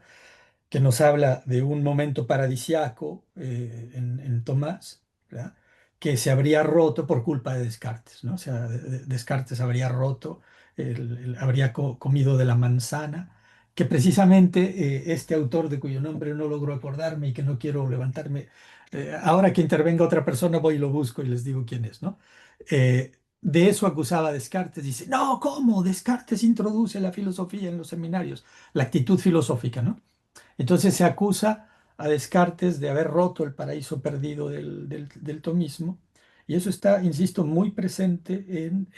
que nos habla de un momento paradisiaco en Tomás, ¿verdad? Que se habría roto por culpa de Descartes, ¿no? O sea, Descartes habría roto, habría comido de la manzana, que precisamente este autor de cuyo nombre no logro acordarme y que no quiero levantarme, ahora que intervenga otra persona voy y lo busco y les digo quién es, ¿no? De eso acusaba a Descartes, dice, no, ¿cómo? Descartes introduce la filosofía en los seminarios, la actitud filosófica, ¿no? Entonces se acusa a Descartes de haber roto el paraíso perdido del tomismo, y eso está, insisto, muy presente en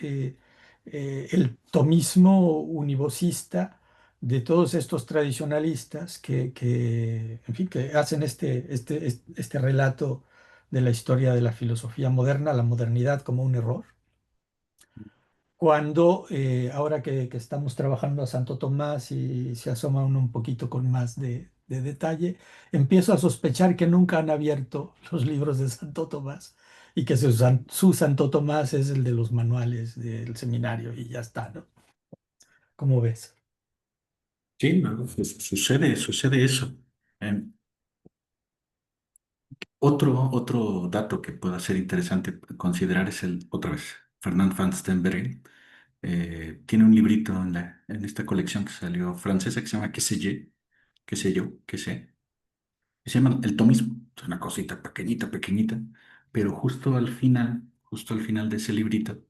el tomismo univocista de todos estos tradicionalistas en fin, que hacen este relato de la historia de la filosofía moderna, la modernidad como un error cuando ahora que estamos trabajando a Santo Tomás y se asoma uno un poquito con más de detalle, empiezo a sospechar que nunca han abierto los libros de Santo Tomás y que su Santo Tomás es el de los manuales del seminario y ya está, ¿no? ¿Cómo ves? Sí, no, pues sucede eso. Em, otro dato que pueda ser interesante considerar es otra vez, Fernand van Steenbergen. Tiene un librito en esta colección que salió francesa que se llama qué sé yo, qué sé. Se llama El Tomismo. Es una cosita pequeñita, pequeñita, pero justo al final de ese librito,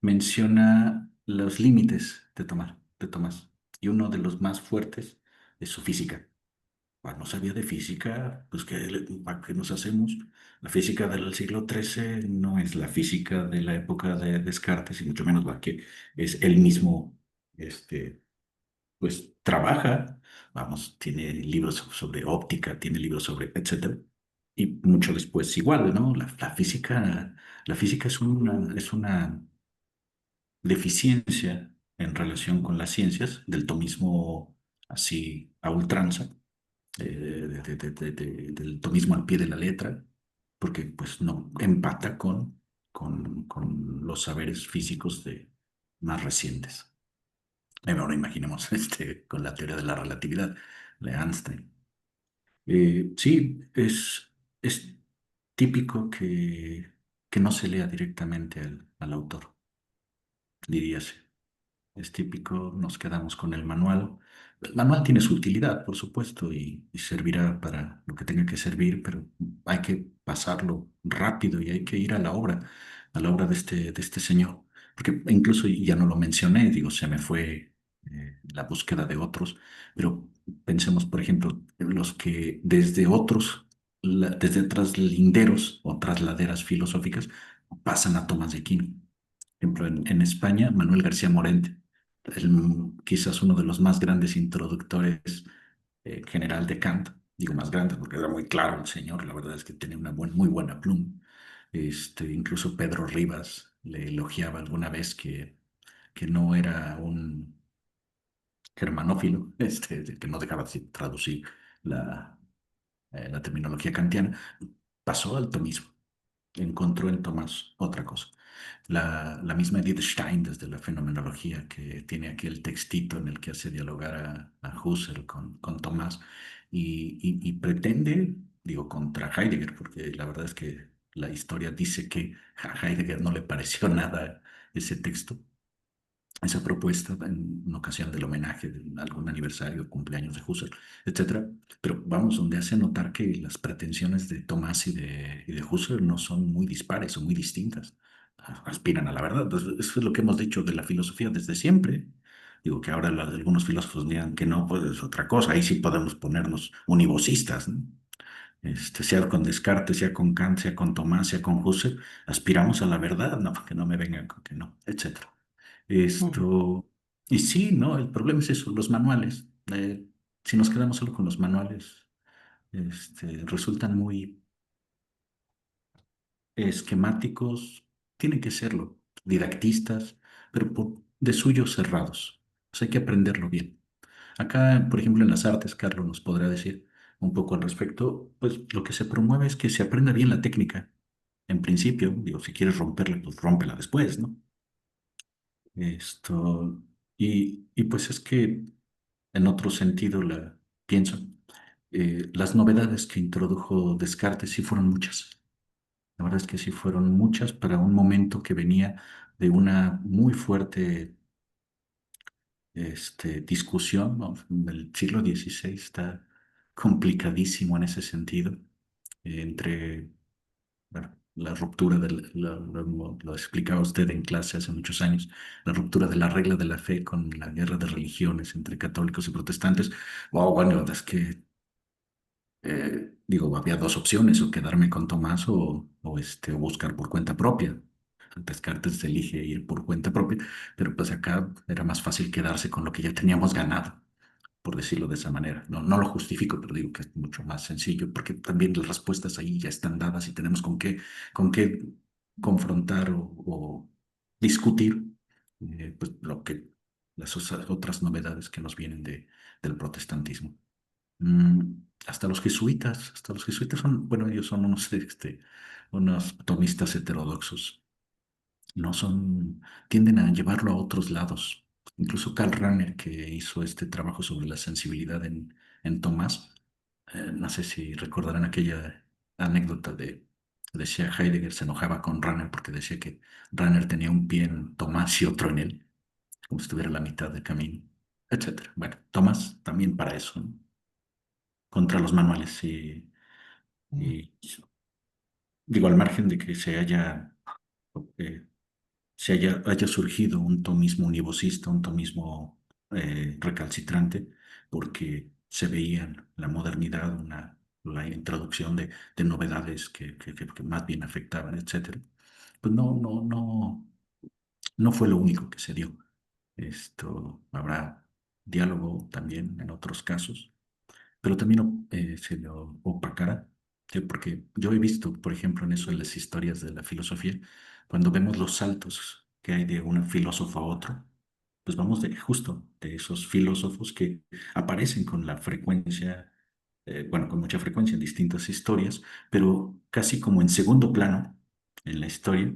menciona los límites de Tomás. Y uno de los más fuertes es su física. No sabía de física, pues ¿para qué nos hacemos? La física del siglo XIII no es la física de la época de Descartes, y mucho menos la que es él mismo, este, pues trabaja, vamos, tiene libros sobre óptica, tiene libros sobre, etcétera. Y mucho después igual, ¿no? La física es una deficiencia en relación con las ciencias, del tomismo así a ultranza, del tomismo al pie de la letra, porque pues no empata con los saberes físicos más recientes. Ahora imaginemos con la teoría de la relatividad de Einstein. Sí, es típico que no se lea directamente al autor, diríase. Es típico, nos quedamos con el manual. El manual tiene su utilidad, por supuesto, y servirá para lo que tenga que servir, pero hay que pasarlo rápido y hay que ir a la obra de este señor. Porque incluso ya no lo mencioné, digo, se me fue la búsqueda de otros, pero pensemos, por ejemplo, en los que desde otras linderos o trasladeras filosóficas pasan a Tomás de Aquino. Por ejemplo, en España, Manuel García Morente, quizás uno de los más grandes introductores general de Kant, digo más grande porque era muy claro el señor, la verdad es que tenía una muy buena pluma. Incluso Pedro Rivas le elogiaba alguna vez que no era un germanófilo, que no dejaba de traducir la, la terminología kantiana, pasó al tomismo, encontró en Tomás otra cosa. La misma Edith Stein desde la fenomenología, que tiene aquel textito en el que hace dialogar a Husserl con Tomás y pretende, digo, contra Heidegger, porque la verdad es que la historia dice que a Heidegger no le pareció nada ese texto, esa propuesta en ocasión del homenaje de algún aniversario, cumpleaños de Husserl, etcétera. Pero vamos, donde hace notar que las pretensiones de Tomás y de Husserl no son muy dispares o muy distintas. Aspiran a la verdad. Entonces, eso es lo que hemos dicho de la filosofía desde siempre. Digo que ahora algunos filósofos digan que no, pues es otra cosa. Ahí sí podemos ponernos univocistas, ¿no? Sea con Descartes, sea con Kant, sea con Tomás, sea con Husserl, aspiramos a la verdad, no, que no me vengan con que no, etcétera. Ujú. Esto, y sí, ¿no? El problema es eso, los manuales. Si nos quedamos solo con los manuales, resultan muy esquemáticos, tienen que serlo, didactistas, pero de suyo cerrados. Pues hay que aprenderlo bien. Acá, por ejemplo, en las artes, Carlos nos podrá decir un poco al respecto, pues lo que se promueve es que se aprenda bien la técnica. En principio, digo, si quieres romperla, pues rómpela después, ¿no? Y pues es que en otro sentido pienso, las novedades que introdujo Descartes sí fueron muchas. La verdad es que sí fueron muchas para un momento que venía de una muy fuerte discusión, ¿no? El siglo XVI está complicadísimo en ese sentido, entre bueno, la ruptura lo explicaba usted en clase hace muchos años, la ruptura de la regla de la fe con la guerra de religiones entre católicos y protestantes. Wow, bueno, es que digo, había dos opciones, o quedarme con Tomás o buscar por cuenta propia. Descartes elige ir por cuenta propia, pero pues acá era más fácil quedarse con lo que ya teníamos ganado, por decirlo de esa manera. No, no lo justifico, pero digo que es mucho más sencillo, porque también las respuestas ahí ya están dadas y tenemos con qué confrontar o discutir pues otras novedades que nos vienen del protestantismo. Hasta los jesuitas son, bueno, ellos son unos tomistas heterodoxos, no son, tienden a llevarlo a otros lados. Incluso Karl Rahner, que hizo este trabajo sobre la sensibilidad en Tomás, no sé si recordarán aquella anécdota decía Heidegger se enojaba con Rahner porque decía que Rahner tenía un pie en Tomás y otro en él, como si estuviera a la mitad del camino, etcétera. Bueno, Tomás también para eso, ¿no? Contra los manuales y digo, al margen de que eh, haya surgido un tomismo univocista, un tomismo recalcitrante, porque se veía en la modernidad la introducción de novedades que más bien afectaban, etcétera. Pues no fue lo único que se dio. Habrá diálogo también en otros casos, pero también se lo opacará, ¿sí? Porque yo he visto, por ejemplo, en eso en las historias de la filosofía, cuando vemos los saltos que hay de un filósofo a otro, pues vamos justo de esos filósofos que aparecen con la frecuencia, bueno, con mucha frecuencia en distintas historias, pero casi como en segundo plano en la historia,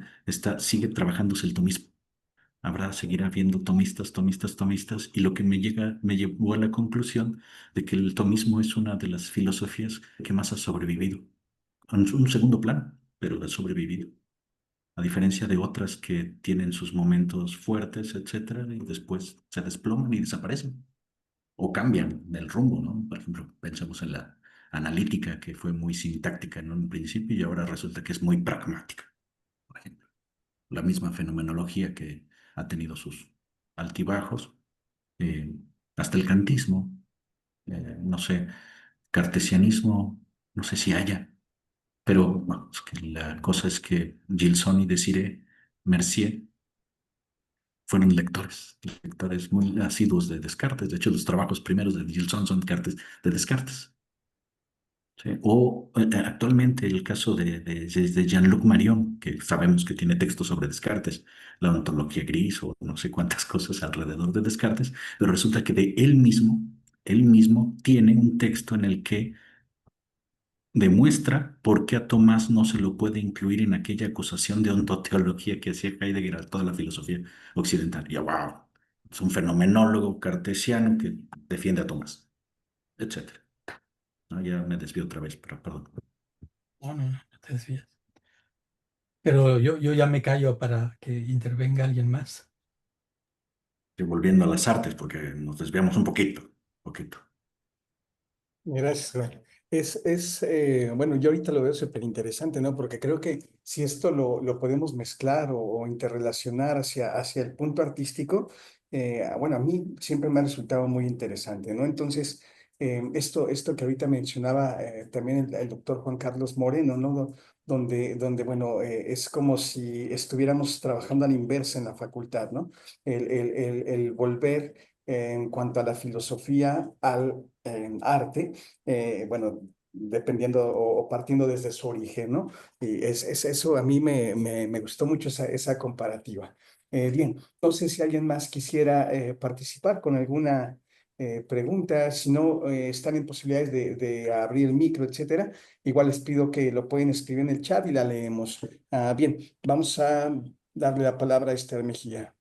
sigue trabajándose el tomismo. Seguirá habiendo tomistas, tomistas, tomistas, y lo que me llevó a la conclusión de que el tomismo es una de las filosofías que más ha sobrevivido, en un segundo plano, pero ha sobrevivido, a diferencia de otras que tienen sus momentos fuertes, etcétera, y después se desploman y desaparecen, o cambian el rumbo, ¿no? Por ejemplo, pensemos en la analítica, que fue muy sintáctica en un principio y ahora resulta que es muy pragmática, por ejemplo. La misma fenomenología que ha tenido sus altibajos, eh, hasta el kantismo, no sé, cartesianismo, no sé si haya, pero bueno, es que la cosa es que Gilson y Desiré Mercier fueron lectores muy asiduos de Descartes. De hecho, los trabajos primeros de Gilson son de Descartes. ¿Sí? O actualmente el caso de Jean-Luc Marion, que sabemos que tiene textos sobre Descartes, la ontología gris o no sé cuántas cosas alrededor de Descartes, pero resulta que él mismo tiene un texto en el que demuestra por qué a Tomás no se lo puede incluir en aquella acusación de ontoteología que hacía Heidegger a toda la filosofía occidental. Y wow, es un fenomenólogo cartesiano que defiende a Tomás, etcétera. ¿No? Ya me desvío otra vez, pero perdón. No, no, no te desvías. Pero yo ya me callo para que intervenga alguien más. Y volviendo a las artes, porque nos desviamos un poquito, poquito. Gracias, Joel. Bueno, yo ahorita lo veo súper interesante, ¿no? Porque creo que si esto lo podemos mezclar o interrelacionar hacia el punto artístico, bueno, a mí siempre me ha resultado muy interesante, ¿no? Entonces, esto que ahorita mencionaba también el doctor Juan Carlos Moreno, ¿no? Donde bueno, es como si estuviéramos trabajando a la inversa en la facultad, ¿no? El volver en cuanto a la filosofía al arte, bueno, dependiendo o partiendo desde su origen, ¿no? Y eso a mí me gustó mucho esa comparativa. Bien, no sé si alguien más quisiera participar con alguna pregunta, si no están en posibilidades de abrir el micro, etcétera, igual les pido que lo pueden escribir en el chat y la leemos. Bien, vamos a darle la palabra a Esther Mejía.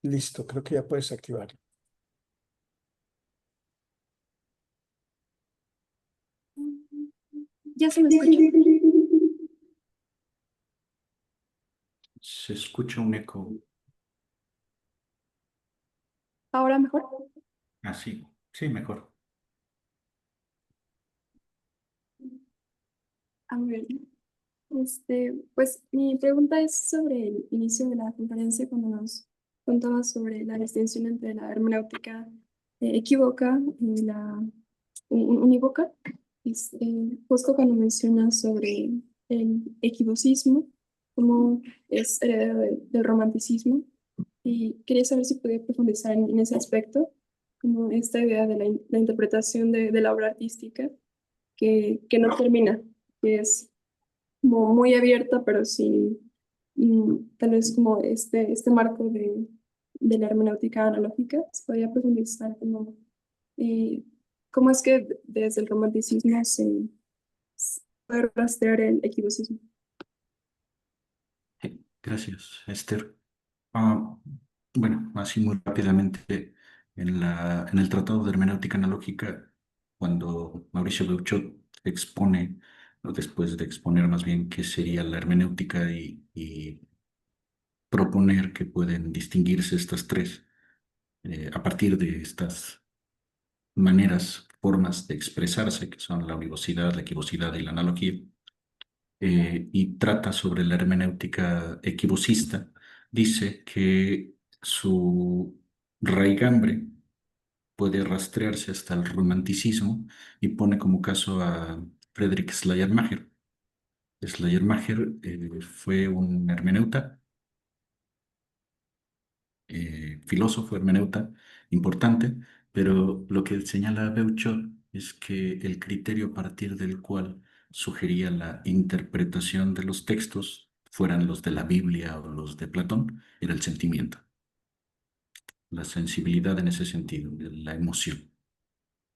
Listo, creo que ya puedes activarlo. Ya se me escucha. Se escucha un eco. ¿Ahora mejor? Ah, sí, sí, mejor. A ver, pues mi pregunta es sobre el inicio de la conferencia cuando nos contabas sobre la distinción entre la hermenéutica equívoca y la unívoca. Justo cuando mencionas sobre el equivocismo, como es heredero del romanticismo, y quería saber si podía profundizar en ese aspecto, como esta idea de la interpretación de la obra artística que no termina, que es como muy abierta, pero sin tal vez como este marco de la hermenéutica analógica. Se podría profundizar como eh, cómo es que desde el romanticismo se puede rastrear el equivocismo. Sí, gracias, Esther. Ah, bueno, así muy rápidamente, en el Tratado de Hermenéutica Analógica, cuando Mauricio Beuchot expone, o después de exponer más bien qué sería la hermenéutica y proponer que pueden distinguirse estas tres a partir de estas maneras, formas de expresarse, que son la univocidad, la equivocidad y la analogía, y trata sobre la hermenéutica equivocista, dice que su raigambre puede rastrearse hasta el romanticismo y pone como caso a Friedrich Schleiermacher. Schleiermacher fue un hermeneuta, filósofo hermeneuta importante, pero lo que señala Beuchot es que el criterio a partir del cual sugería la interpretación de los textos, fueran los de la Biblia o los de Platón, era el sentimiento, la sensibilidad en ese sentido, la emoción.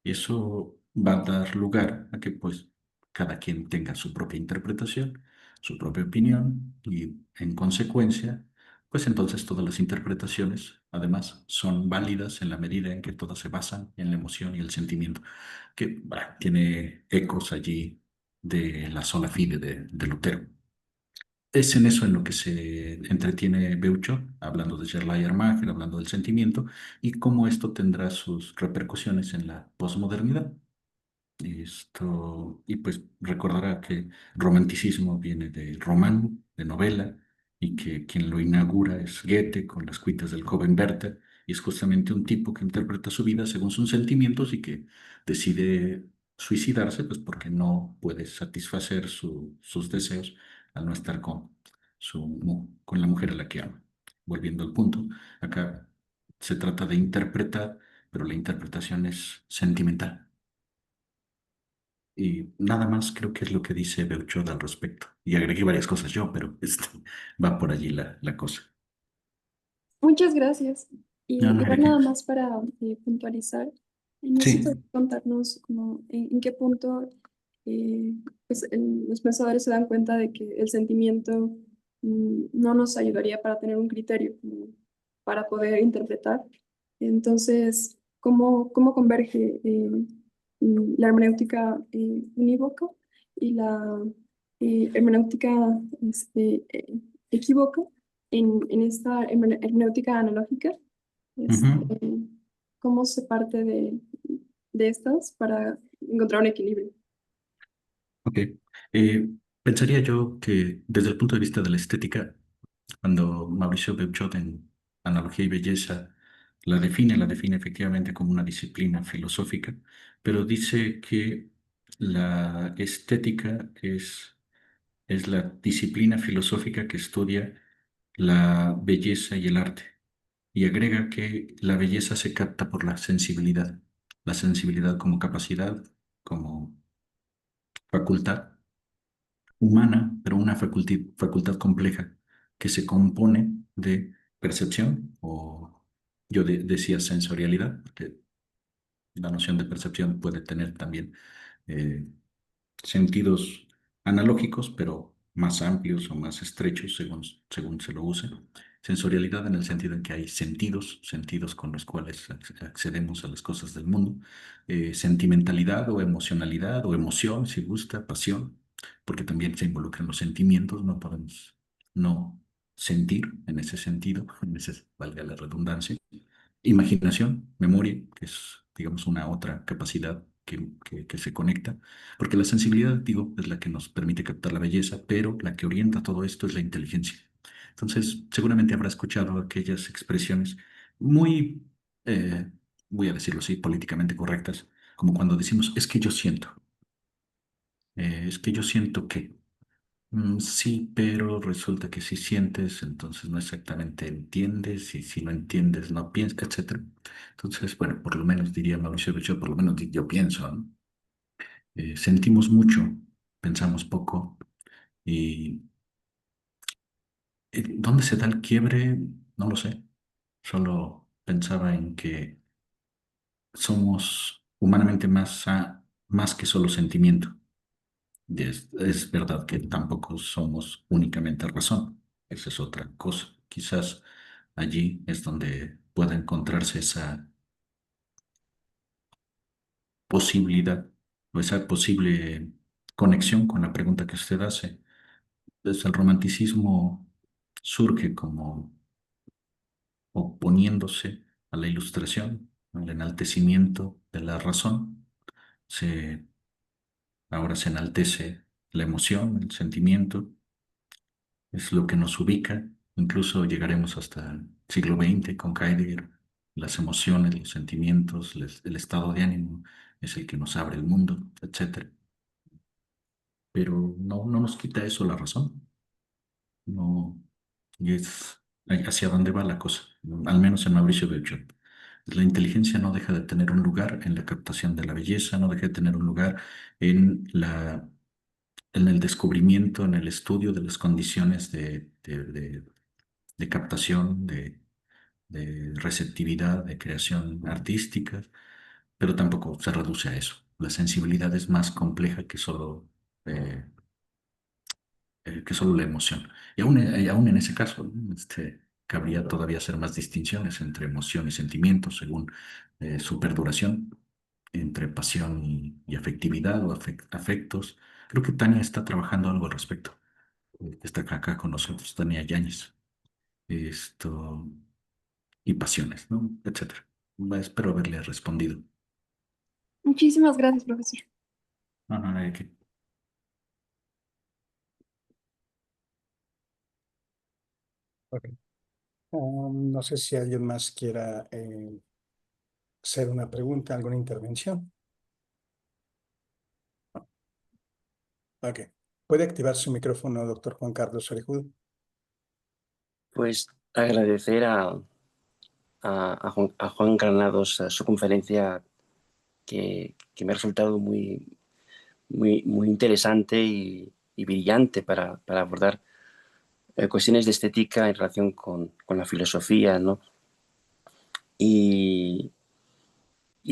Y eso va a dar lugar a que pues cada quien tenga su propia interpretación, su propia opinión y en consecuencia, pues entonces todas las interpretaciones además son válidas en la medida en que todas se basan en la emoción y el sentimiento, que tiene ecos allí de la sola fide de Lutero. Es en eso en lo que se entretiene Beucho, hablando de Schleiermacher, hablando del sentimiento y cómo esto tendrá sus repercusiones en la posmodernidad. Y pues recordará que romanticismo viene de román, de novela, y que quien lo inaugura es Goethe con las cuitas del joven Werther, y es justamente un tipo que interpreta su vida según sus sentimientos y que decide suicidarse, pues porque no puede satisfacer sus deseos al no estar con la mujer a la que ama. Volviendo al punto, acá se trata de interpretar, pero la interpretación es sentimental. Y nada más creo que es lo que dice Beuchot al respecto. Y agregué varias cosas yo, pero va por allí la cosa. Muchas gracias. No, no Y hay de igual qué. nada más para puntualizar, no sé si Sí. puedes contarnos como en qué punto eh, pues, los pensadores se dan cuenta de que el sentimiento no nos ayudaría para tener un criterio, como para poder interpretar. Entonces, ¿cómo converge la hermenéutica unívoca y la hermenéutica equívoca en esta hermenéutica analógica? Este, Ujú. ¿Cómo se parte de estas para encontrar un equilibrio? Ok. Pensaría yo que desde el punto de vista de la estética, cuando Mauricio Beuchot en Analogía y Belleza la define efectivamente como una disciplina filosófica, pero dice que la estética es la disciplina filosófica que estudia la belleza y el arte. Y agrega que la belleza se capta por la sensibilidad como capacidad, como facultad humana, pero una facultad compleja que se compone de percepción, o yo decía sensorialidad, porque la noción de percepción puede tener también eh, sentidos analógicos, pero más amplios o más estrechos según se lo use. Sensorialidad en el sentido en que hay sentidos, sentidos con los cuales accedemos a las cosas del mundo. Sentimentalidad o emocionalidad o emoción, si gusta, pasión, porque también se involucran los sentimientos, no podemos no sentir en ese sentido, valga la redundancia. Imaginación, memoria, que es, digamos, una otra capacidad que se conecta, porque la sensibilidad, digo, es la que nos permite captar la belleza, pero la que orienta todo esto es la inteligencia. Entonces, seguramente habrá escuchado aquellas expresiones muy, voy a decirlo así, políticamente correctas, como cuando decimos, es que yo siento que. Sí, pero resulta que si sientes, entonces no exactamente entiendes, y si no entiendes, no piensas, etcétera. Entonces, bueno, por lo menos diría Mauricio Becho, por lo menos yo pienso, ¿no? Sentimos mucho, pensamos poco, y ¿dónde se da el quiebre? No lo sé. Solo pensaba en que somos humanamente más que solo sentimiento. Y es verdad que tampoco somos únicamente razón. Esa es otra cosa. Quizás allí es donde pueda encontrarse esa posibilidad o esa posible conexión con la pregunta que usted hace. Desde el romanticismo surge como oponiéndose a la ilustración, al enaltecimiento de la razón. Se, ahora se enaltece la emoción, el sentimiento, es lo que nos ubica. Incluso llegaremos hasta el siglo XX con Heidegger. Las emociones, los sentimientos, el estado de ánimo es el que nos abre el mundo, etcétera. Pero no nos quita eso la razón. No, y es hacia dónde va la cosa, al menos en Mauricio Beuchat. La inteligencia no deja de tener un lugar en la captación de la belleza, no deja de tener un lugar en en el descubrimiento, en el estudio de las condiciones de captación, de receptividad, de creación artística, pero tampoco se reduce a eso. La sensibilidad es más compleja eh, que solo la emoción. Y aún en ese caso, ¿no? Cabría todavía hacer más distinciones entre emoción y sentimiento según su perduración, entre pasión y afectividad o afectos. Creo que Tania está trabajando algo al respecto. Está acá con nosotros, Tania Yáñez. Esto, y pasiones, ¿no? Etcétera. Espero haberle respondido. Muchísimas gracias, profesor. No hay que. Ok. No sé si alguien más quiera hacer una pregunta, alguna intervención. Ok. ¿Puede activar su micrófono, doctor Juan Carlos Orejudo? Pues agradecer a Juan Granados su conferencia que me ha resultado muy interesante y brillante para abordar cuestiones de estética en relación con la filosofía, ¿no? Y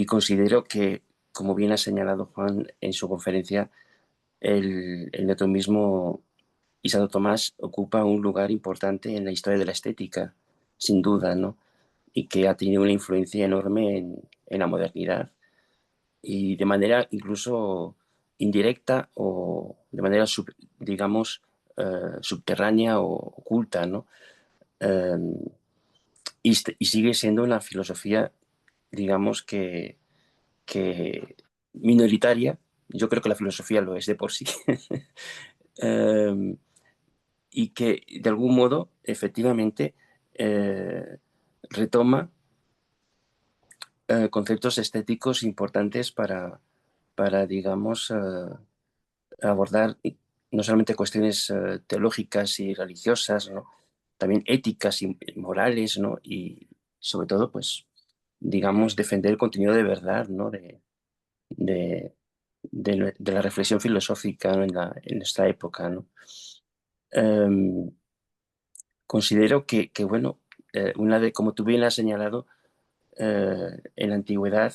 considero que, como bien ha señalado Juan en su conferencia, el neotomismo y Santo Tomás ocupa un lugar importante en la historia de la estética, sin duda, ¿no? Y que ha tenido una influencia enorme en la modernidad y de manera incluso indirecta o de manera, digamos, subterránea o oculta, ¿no? Eh, y sigue siendo una filosofía, digamos, que minoritaria. Yo creo que la filosofía lo es de por sí. Y que de algún modo, efectivamente, retoma conceptos estéticos importantes digamos, abordar no solamente cuestiones teológicas y religiosas, ¿no? También éticas y morales, ¿no? Y sobre todo, pues, digamos, defender el contenido de verdad, ¿no? De, de la reflexión filosófica, ¿no? En nuestra época, ¿no? Um, Considero bueno, como tú bien has señalado, en la antigüedad,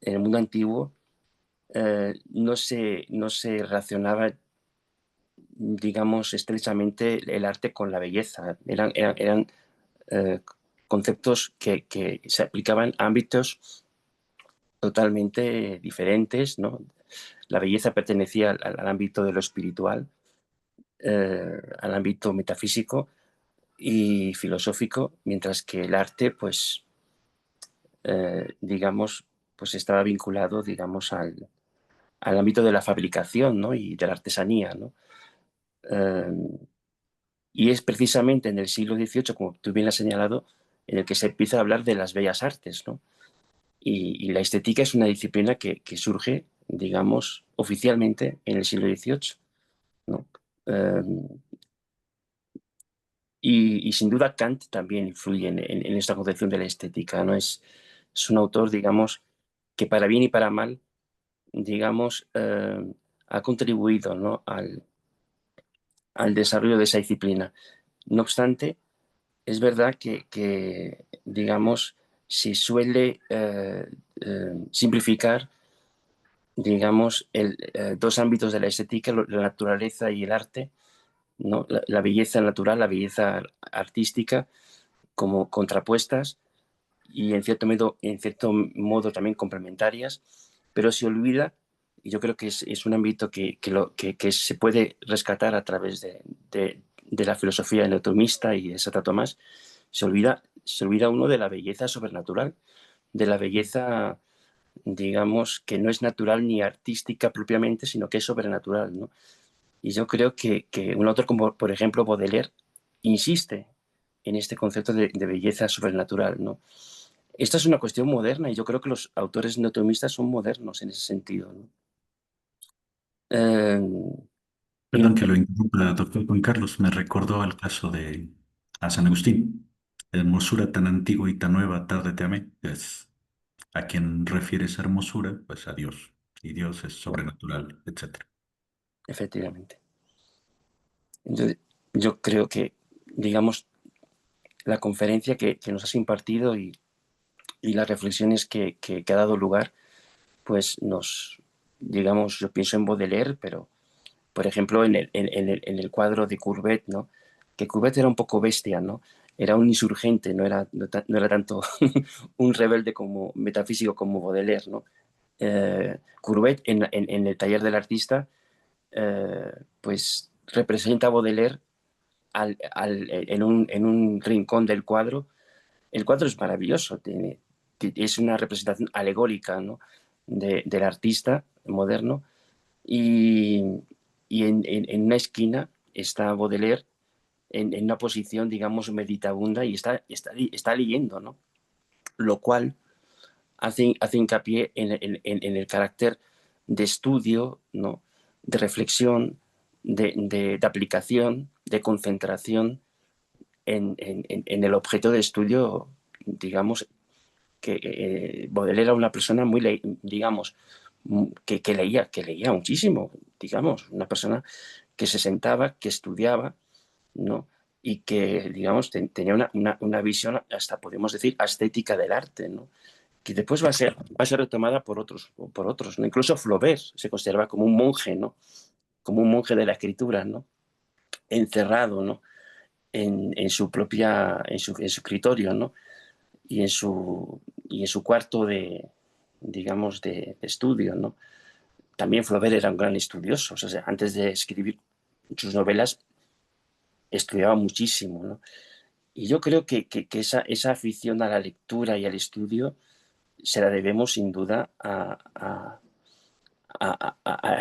en el mundo antiguo, no se relacionaba digamos, estrechamente el arte con la belleza. Eran conceptos que se aplicaban a ámbitos totalmente diferentes, ¿no? La belleza pertenecía al ámbito de lo espiritual, al ámbito metafísico y filosófico, mientras que el arte, pues, digamos, pues estaba vinculado, digamos, al ámbito de la fabricación, ¿no? Y de la artesanía, ¿no? Y es precisamente en el siglo XVIII, como tú bien has señalado, en el que se empieza a hablar de las bellas artes, ¿no? Y la estética es una disciplina que surge, digamos, oficialmente en el siglo XVIII, ¿no? Eh, y sin duda Kant también influye en esta concepción de la estética, ¿no? Es un autor, digamos, que para bien y para mal, digamos, ha contribuido, ¿no? al desarrollo de esa disciplina. No obstante, es verdad digamos, se suele simplificar, digamos, dos ámbitos de la estética, la naturaleza y el arte, ¿no? La belleza natural, la belleza artística, como contrapuestas y en cierto modo también complementarias, pero se olvida, y yo creo que es un ámbito que se puede rescatar a través de la filosofía neotomista y de Santo Tomás, se olvida uno de la belleza sobrenatural, de la belleza, digamos, que no es natural ni artística propiamente, sino que es sobrenatural, ¿no? Y yo creo que un autor como, por ejemplo, Baudelaire, insiste en este concepto de belleza sobrenatural, ¿no? Esta es una cuestión moderna y yo creo que los autores neotomistas son modernos en ese sentido, ¿no? Eh, y Perdón que lo interrumpa, doctor Juan Carlos, me recordó el caso de a San Agustín. Hermosura tan antigua y tan nueva, tarde te amé. Es a quien refiere esa hermosura, pues a Dios. Y Dios es sobrenatural, etcétera. efectivamente. Entonces, yo creo que, digamos, la conferencia que nos has impartido y las reflexiones que ha dado lugar, pues digamos, yo pienso en Baudelaire, pero, por ejemplo, en el cuadro de Courbet, ¿no? Que Courbet era un poco bestia, ¿no? Era un insurgente, no era tanto un rebelde como metafísico como Baudelaire, ¿no? Courbet en el taller del artista, pues representa a Baudelaire en un rincón del cuadro. El cuadro es maravilloso, es una representación alegórica, ¿no? Del artista moderno y, en una esquina está Baudelaire en una posición, digamos, meditabunda y está leyendo, ¿no? Lo cual hace hincapié en el carácter de estudio, ¿no? De reflexión, de aplicación, de concentración en el objeto de estudio, digamos, que Baudelaire era una persona muy, digamos, que leía muchísimo, digamos, una persona que se sentaba, que estudiaba, ¿no? Y que, digamos, tenía una visión, hasta podemos decir, estética del arte, ¿no? Que después va a ser retomada por otros, ¿no? Incluso Flaubert se consideraba como un monje, ¿no? Como un monje de la escritura, ¿no? Encerrado, ¿no? En su propia, en su escritorio, ¿no? Y en su cuarto digamos, de estudio, ¿no? También Flaubert era un gran estudioso, o sea, antes de escribir sus novelas, estudiaba muchísimo, ¿no? Y yo creo que esa afición a la lectura y al estudio se la debemos sin duda a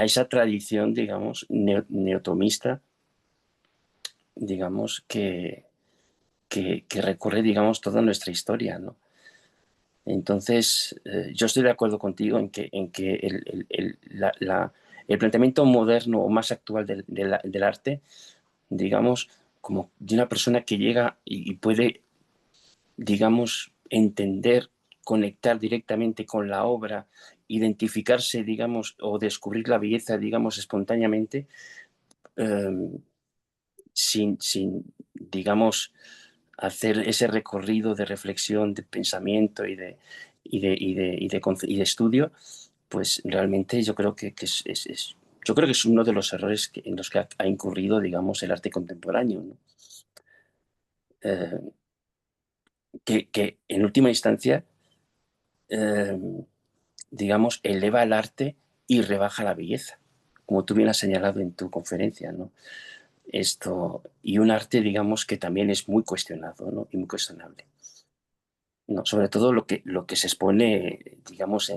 esa tradición, digamos, neotomista, digamos, que recorre, digamos, toda nuestra historia, ¿no? Entonces, yo estoy de acuerdo contigo en que el planteamiento moderno o más actual del arte, digamos, como de una persona que llega y puede, digamos, entender, conectar directamente con la obra, identificarse, digamos, o descubrir la belleza, digamos, espontáneamente, eh, sin, digamos, hacer ese recorrido de reflexión, de pensamiento y de estudio, pues realmente yo creo que yo creo que es uno de los errores en los que ha incurrido, digamos, el arte contemporáneo, ¿no? Que en última instancia, digamos, eleva el arte y rebaja la belleza, como tú bien has señalado en tu conferencia, ¿no? Y un arte, digamos, que también es muy cuestionado, ¿no? Y muy cuestionable. No, sobre todo lo que se expone, digamos,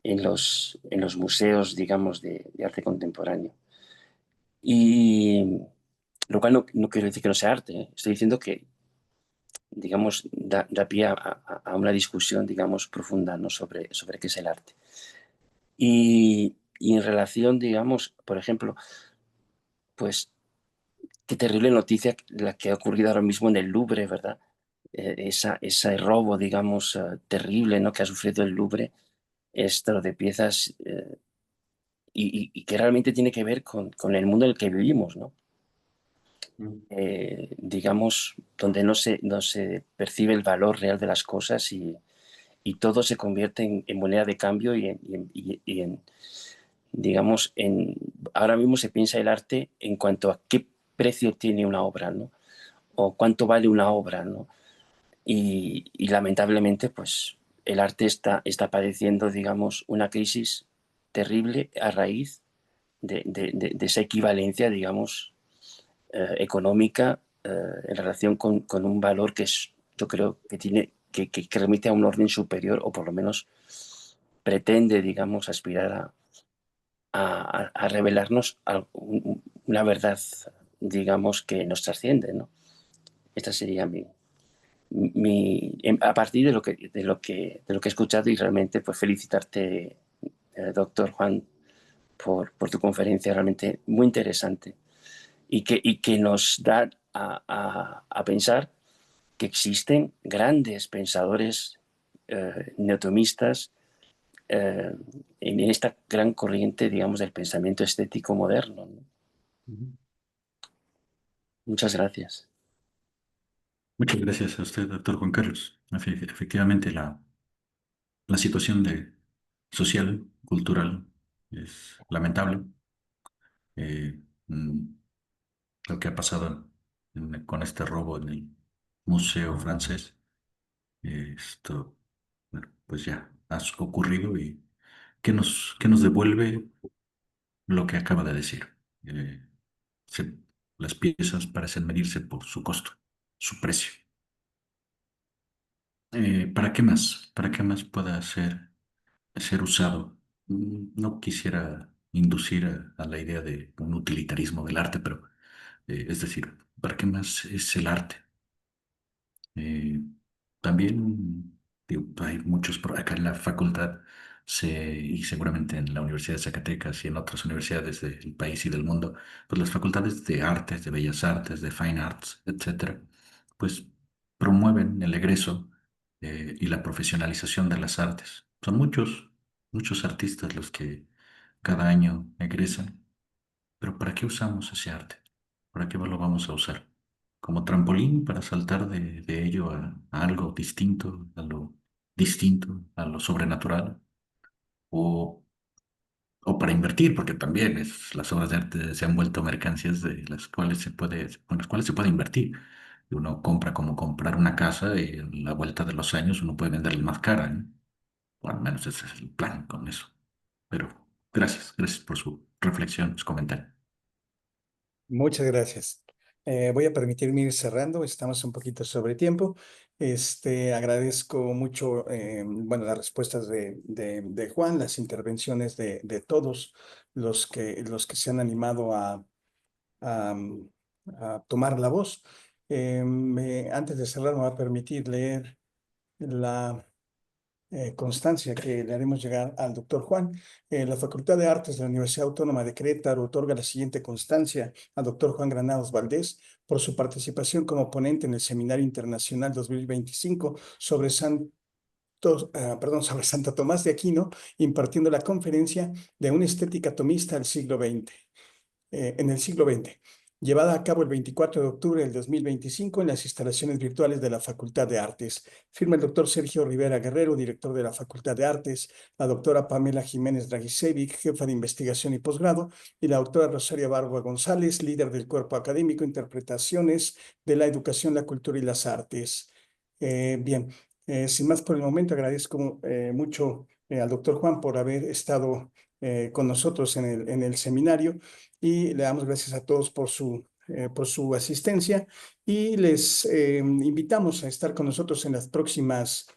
en los museos, digamos, de arte contemporáneo. Y lo cual no quiero decir que no sea arte, ¿eh? Estoy diciendo que, digamos, da pie a una discusión, digamos, profunda, ¿no? sobre qué es el arte. Y en relación, digamos, por ejemplo, pues qué terrible noticia la que ha ocurrido ahora mismo en el Louvre, ¿verdad? Ese robo, digamos, terrible, ¿no? Que ha sufrido el Louvre, esto de piezas, y que realmente tiene que ver con el mundo en el que vivimos, ¿no? Digamos, donde no se percibe el valor real de las cosas y todo se convierte en moneda de cambio digamos, ahora mismo se piensa el arte en cuanto a qué precio tiene una obra, ¿no? O cuánto vale una obra, ¿no? Y lamentablemente, pues, el arte está padeciendo, digamos, una crisis terrible a raíz de esa equivalencia, digamos, económica en relación con un valor que yo creo que tiene que remite a un orden superior o por lo menos pretende, digamos, aspirar a revelarnos una verdad, digamos, que nos trasciende, ¿no? Esta sería a partir de lo que he escuchado y realmente pues felicitarte, doctor Juan, por tu conferencia realmente muy interesante y que nos da a pensar que existen grandes pensadores neotomistas en esta gran corriente, digamos, del pensamiento estético moderno, ¿no? Muchas gracias. Muchas gracias a usted, doctor Juan Carlos. Efectivamente, la situación social, cultural, es lamentable. Eh, mm, lo que ha pasado con este robo en el Museo Francés, esto, bueno, pues ya ha ocurrido y ¿qué nos devuelve lo que acaba de decir? Eh, se- las piezas parecen medirse por su costo, su precio. ¿Para qué más? ¿Para qué más pueda ser usado? No quisiera inducir a la idea de un utilitarismo del arte, pero es decir, ¿para qué más es el arte? Eh, También digo, hay muchos, acá en la facultad y seguramente en la Universidad de Zacatecas y en otras universidades del país y del mundo, pues las facultades de artes, de bellas artes, de fine arts, etcétera, pues promueven el egreso y la profesionalización de las artes. Son muchos, muchos artistas los que cada año egresan, pero ¿para qué usamos ese arte? ¿Para qué lo vamos a usar? ¿Como trampolín para saltar de ello a algo distinto, a lo distinto, a lo sobrenatural? ¿O, o para invertir? Porque también las obras de arte se han vuelto mercancías con las cuales se puede invertir. Y uno compra como comprar una casa y a la vuelta de los años uno puede venderla más cara, ¿no? O al menos ese es el plan con eso. Pero gracias por su reflexión, su comentario. Muchas gracias. Voy a permitirme ir cerrando, estamos un poquito sobre tiempo. Agradezco mucho, bueno, las respuestas de Juan, las intervenciones de todos los que se han animado a, a tomar la voz. Antes de cerrar, me va a permitir leer la constancia que le haremos llegar al doctor Juan. La Facultad de Artes de la Universidad Autónoma de Querétaro otorga la siguiente constancia al doctor Juan Granados Valdés por su participación como ponente en el Seminario Internacional 2025 sobre sobre Santo Tomás de Aquino, impartiendo la conferencia de una estética tomista del siglo XX, en el siglo XX. llevada a cabo el 24 de octubre del 2025 en las instalaciones virtuales de la Facultad de Artes. Firma el doctor Sergio Rivera Guerrero, director de la Facultad de Artes, la doctora Pamela Jiménez Dragicevic, jefa de investigación y posgrado, y la doctora Rosaria Barba González, líder del cuerpo académico, Interpretaciones de la Educación, la Cultura y las Artes. Bien, sin más por el momento, agradezco mucho al doctor Juan por haber estado con nosotros en el seminario y le damos gracias a todos por su asistencia y les invitamos a estar con nosotros en las próximas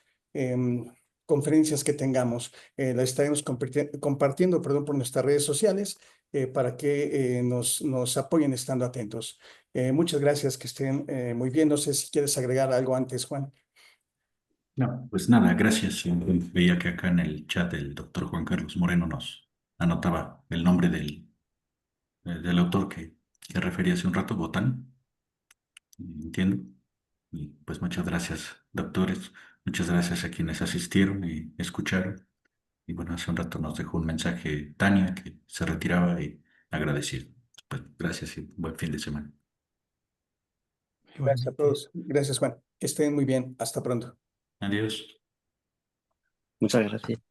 conferencias que tengamos. Las estaremos compartiendo, perdón, por nuestras redes sociales para que nos apoyen estando atentos. Muchas gracias, que estén muy bien. No sé si quieres agregar algo antes, Juan. No, pues nada, gracias. Veía que acá en el chat el doctor Juan Carlos Moreno nos anotaba el nombre del autor que refería hace un rato, Botán. Entiendo. Y pues muchas gracias, doctores. Muchas gracias a quienes asistieron y escucharon. Y bueno, hace un rato nos dejó un mensaje Tania que se retiraba y agradecido. Pues gracias y buen fin de semana. Gracias a Igualmente. todos. Gracias, Juan. Que estén muy bien. Hasta pronto. Adiós. Muchas gracias.